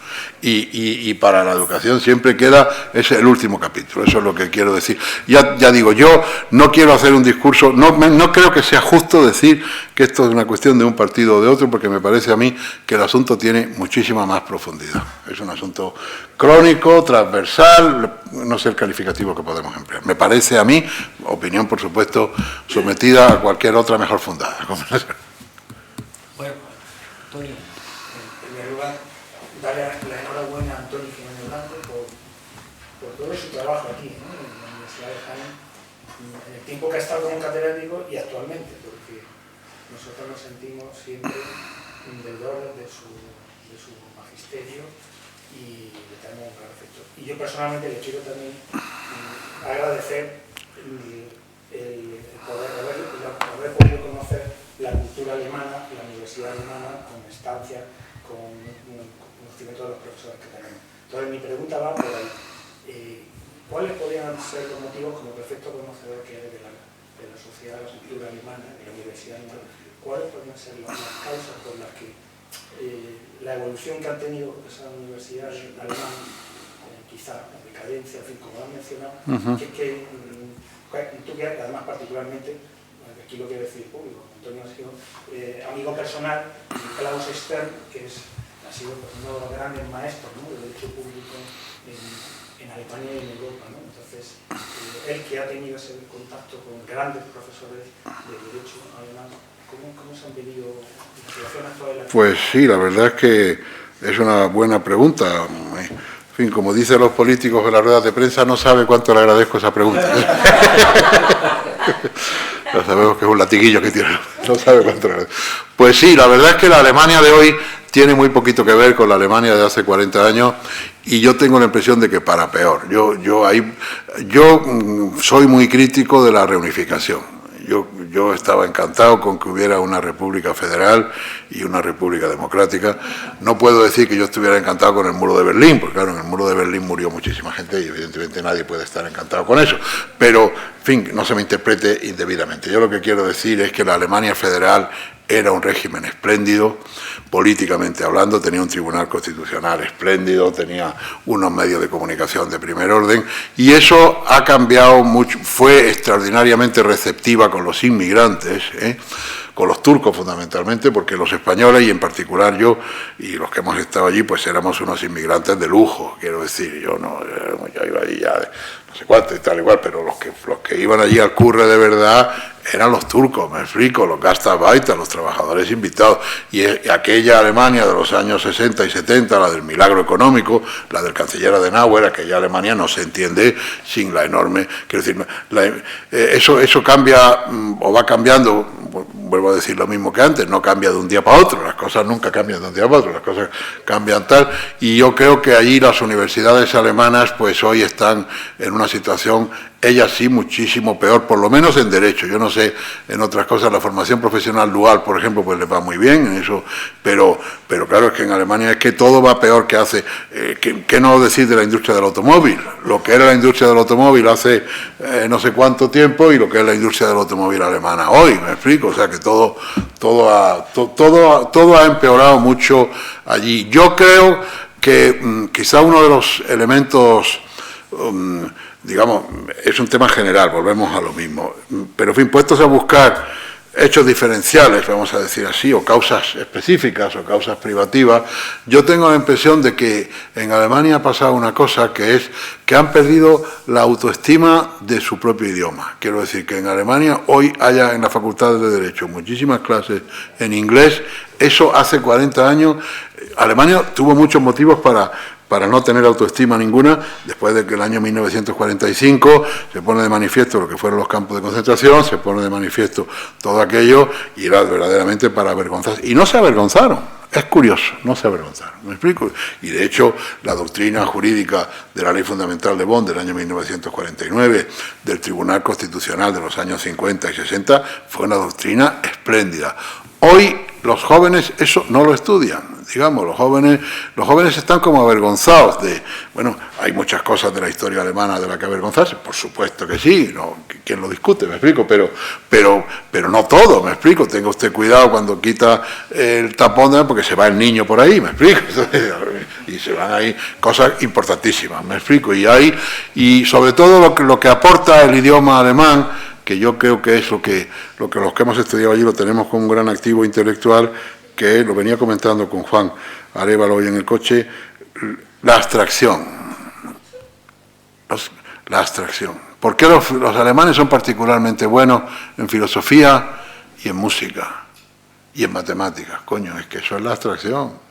Y para la educación siempre queda ese el último capítulo, eso es lo que quiero decir. Ya digo, yo no quiero hacer un discurso, no creo que sea justo decir que esto es una cuestión de un partido o de otro, porque me parece a mí que el asunto tiene muchísima más profundidad. Es un asunto crónico, transversal, no sé el calificativo que podemos emplear. Me parece a mí, opinión por supuesto, sometida a cualquier otra mejor fundada. Bueno, Antonio, en primer lugar, darle la enhorabuena a Antonio Jiménez Blanco por todo su trabajo aquí, ¿no?, en la Universidad de Jaén, en el tiempo que ha estado como catedrático y actualmente, porque nosotros nos sentimos siempre deudores de su magisterio y le tenemos un gran afecto. Y yo personalmente le quiero también agradecer el poder haber podido conocer la cultura alemana, la universidad alemana, con estancia, con conocimiento de los profesores que tenemos. Entonces mi pregunta va por ahí. ¿Cuáles podrían ser los motivos, como perfecto conocedor que eres de la sociedad, de la cultura alemana, de la universidad alemana, cuáles podrían ser las causas por las que la evolución que han tenido esas universidades alemanas, quizá la decadencia, en fin, como han mencionado, tú que además particularmente, aquí lo quiero decir público, Antonio ha sido amigo personal de Klaus Stern, que ha sido pues, uno de los grandes maestros, ¿no?, del derecho público en Alemania y en Europa, ¿no? Entonces, él que ha tenido ese contacto con grandes profesores de derecho alemán, ¿cómo se han vivido la situación actual? Pues sí, la verdad es que es una buena pregunta. En fin, como dicen los políticos en las ruedas de prensa, no sabe cuánto le agradezco esa pregunta. Ya sabemos que es un latiguillo que tiene, no sabe cuánto le agradezco. Pues sí, la verdad es que la Alemania de hoy tiene muy poquito que ver con la Alemania de hace 40 años y yo tengo la impresión de que para peor. Yo soy muy crítico de la reunificación. Yo estaba encantado con que hubiera una república federal y una república democrática. No puedo decir que yo estuviera encantado con el muro de Berlín, porque claro, en el muro de Berlín murió muchísima gente y evidentemente nadie puede estar encantado con eso. Pero fin, no se me interprete indebidamente. Yo lo que quiero decir es que la Alemania federal era un régimen espléndido, políticamente hablando, tenía un tribunal constitucional espléndido, tenía unos medios de comunicación de primer orden, y eso ha cambiado mucho, fue extraordinariamente receptiva con los inmigrantes, con los turcos fundamentalmente, porque los españoles, y en particular yo, y los que hemos estado allí, pues éramos unos inmigrantes de lujo, quiero decir, yo iba allí ya de no sé cuánto y tal igual, pero los que iban allí al curre de verdad eran los turcos, me explico, los Gastarbeiter, los trabajadores invitados, y aquella Alemania de los años 60 y 70, la del milagro económico, la del canciller Adenauer, aquella Alemania no se entiende sin la enorme, quiero decir, eso cambia o va cambiando, vuelvo a decir lo mismo que antes, no cambia de un día para otro, las cosas nunca cambian de un día para otro, las cosas cambian tal, y yo creo que allí las universidades alemanas pues hoy están en una situación, ellas sí, muchísimo peor, por lo menos en derecho. Yo no sé, en otras cosas, la formación profesional dual, por ejemplo, pues les va muy bien en eso, pero claro, es que en Alemania es que todo va peor que hace. ¿Qué no decir de la industria del automóvil? Lo que era la industria del automóvil hace no sé cuánto tiempo y lo que es la industria del automóvil alemana hoy, ¿me explico? O sea que todo ha empeorado mucho allí. Yo creo que quizá uno de los elementos... digamos, es un tema general, volvemos a lo mismo, pero en fin, puestos a buscar hechos diferenciales, vamos a decir así, o causas específicas o causas privativas, yo tengo la impresión de que en Alemania ha pasado una cosa, que es que han perdido la autoestima de su propio idioma. Quiero decir que en Alemania hoy haya en las facultades de Derecho muchísimas clases en inglés, eso hace 40 años, Alemania tuvo muchos motivos para no tener autoestima ninguna, después de que el año 1945 se pone de manifiesto lo que fueron los campos de concentración, se pone de manifiesto todo aquello, y era verdaderamente para avergonzarse. Y no se avergonzaron, es curioso, no se avergonzaron, ¿me explico? Y de hecho, la doctrina jurídica de la Ley Fundamental de Bonn del año 1949, del Tribunal Constitucional de los años 50 y 60, fue una doctrina espléndida. Hoy los jóvenes eso no lo estudian. Digamos, los jóvenes están como avergonzados de... Bueno, hay muchas cosas de la historia alemana de la que avergonzarse, por supuesto que sí, no, ¿quién lo discute? Me explico, pero no todo, me explico. Tenga usted cuidado cuando quita el tapón, porque se va el niño por ahí, me explico. Y se van ahí cosas importantísimas, me explico. Y sobre todo lo que aporta el idioma alemán, que yo creo que es lo que los que hemos estudiado allí lo tenemos como un gran activo intelectual, que lo venía comentando con Juan Arévalo hoy en el coche, la abstracción. La abstracción. ¿Por qué los alemanes son particularmente buenos en filosofía y en música y en matemáticas? Coño, es que eso es la abstracción.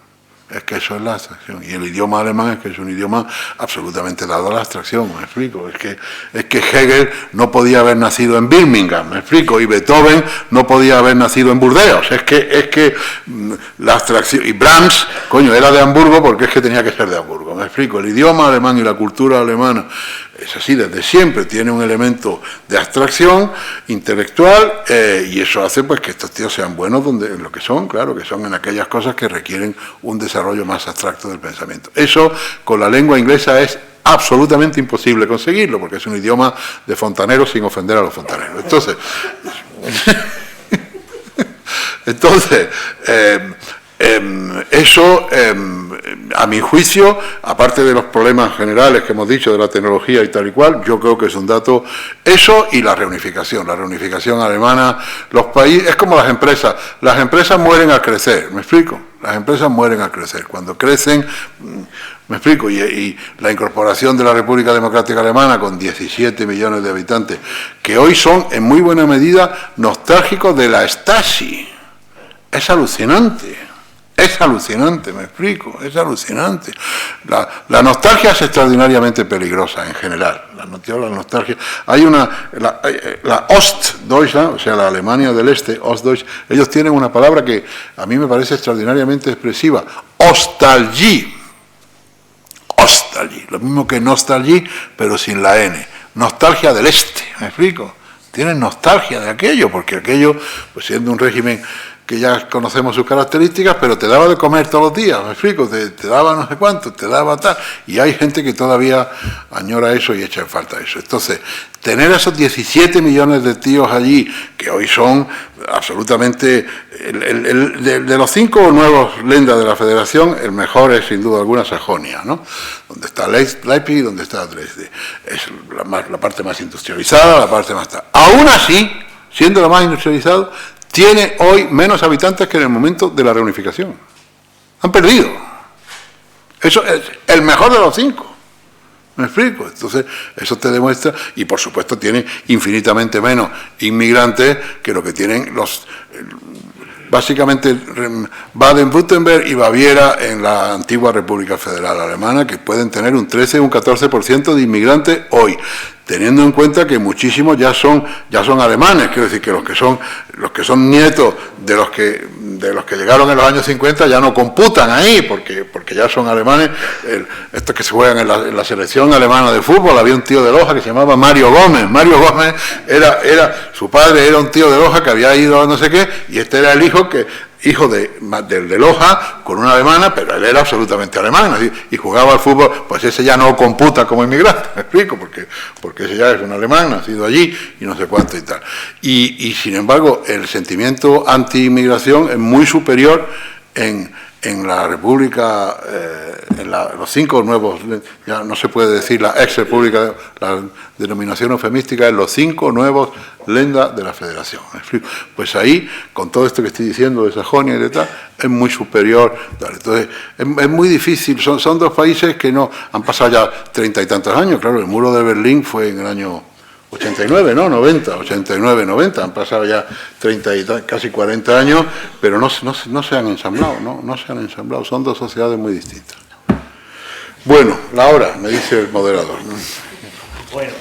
Es que eso es la abstracción. Y el idioma alemán es que es un idioma absolutamente dado a la abstracción, me explico. Es que Hegel no podía haber nacido en Birmingham, me explico. Y Beethoven no podía haber nacido en Burdeos. Es que la abstracción... Y Brahms, coño, era de Hamburgo porque es que tenía que ser de Hamburgo, me explico. El idioma alemán y la cultura alemana es así desde siempre, tiene un elemento de abstracción intelectual y eso hace pues que estos tíos sean buenos en lo que son, claro, que son en aquellas cosas que requieren un desarrollo más abstracto del pensamiento. Eso con la lengua inglesa es absolutamente imposible conseguirlo, porque es un idioma de fontaneros sin ofender a los fontaneros. Entonces eso, a mi juicio, aparte de los problemas generales que hemos dicho de la tecnología y tal y cual, yo creo que es un dato, eso y la reunificación alemana, los países, es como las empresas mueren al crecer, ¿me explico? Las empresas mueren al crecer, cuando crecen, ¿me explico? Y la incorporación de la República Democrática Alemana con 17 millones de habitantes, que hoy son en muy buena medida nostálgicos de la Stasi, es alucinante. Es alucinante, me explico, es alucinante. La nostalgia es extraordinariamente peligrosa en general. La nostalgia. Hay la Ostdeutschland, o sea, la Alemania del Este, Ostdeutsch, ellos tienen una palabra que a mí me parece extraordinariamente expresiva. Ostalgie. Ostalgie, lo mismo que nostalgie, pero sin la N. Nostalgia del Este, me explico. Tienen nostalgia de aquello, porque aquello, pues siendo un régimen que ya conocemos sus características, pero te daba de comer todos los días, me explico, te daba no sé cuánto, te daba tal, y hay gente que todavía añora eso y echa en falta eso. Entonces, tener esos 17 millones de tíos allí, que hoy son absolutamente, de los 5 nuevos lendas de la Federación, el mejor es sin duda alguna Sajonia, ¿no? Donde está Leipzig y donde está Dresde. Es la parte más industrializada, la parte más... Aún así, siendo la más industrializada, tiene hoy menos habitantes que en el momento de la reunificación. Han perdido. Eso es el mejor de los 5. ¿Me explico? Entonces, eso te demuestra, y por supuesto tiene infinitamente menos inmigrantes que lo que tienen los... Básicamente Baden-Württemberg y Baviera en la antigua República Federal Alemana, que pueden tener un 13 o un 14% de inmigrantes hoy, teniendo en cuenta que muchísimos ya son alemanes, quiero decir que los que son nietos de los que llegaron en los años 50 ya no computan ahí, porque ya son alemanes. Estos que se juegan en la selección alemana de fútbol, había un tío de Loja que se llamaba Mario Gómez. Mario Gómez su padre era un tío de Loja que había ido a no sé qué, y este era el hijo de Loja con una alemana, pero él era absolutamente alemán, así, y jugaba al fútbol. Pues ese ya no computa como inmigrante, me explico, porque ese ya es un alemán nacido allí y no sé cuánto y tal. Y sin embargo, el sentimiento anti-inmigración es muy superior en la República, los 5 nuevos, ya no se puede decir la ex-república, la denominación eufemística es los 5 nuevos lendas de la Federación. Pues ahí, con todo esto que estoy diciendo de Sajonia y de tal, es muy superior. Entonces, es muy difícil, son 2 países que no han pasado ya 30 y tantos años. Claro, el muro de Berlín fue en el año 89, ¿no? 89, 90, han pasado ya 30 y casi 40 años, pero no se han ensamblado, no se han ensamblado, son 2 sociedades muy distintas. Bueno, la hora, me dice el moderador, ¿no? Bueno,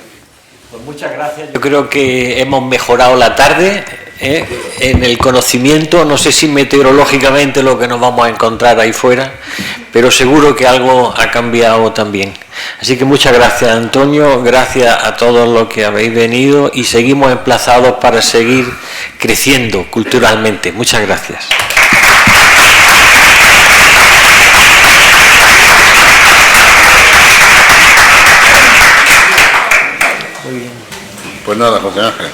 pues muchas gracias. Yo creo que hemos mejorado la tarde en el conocimiento, no sé si meteorológicamente lo que nos vamos a encontrar ahí fuera, pero seguro que algo ha cambiado también. Así que muchas gracias, Antonio, gracias a todos los que habéis venido y seguimos emplazados para seguir creciendo culturalmente. Muchas gracias. Muy bien. Pues nada, José Ángel.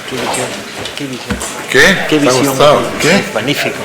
¿Qué visión? ¿Qué? ¿Qué visión? ¿Te ha gustado? ¿Qué? Magnífico.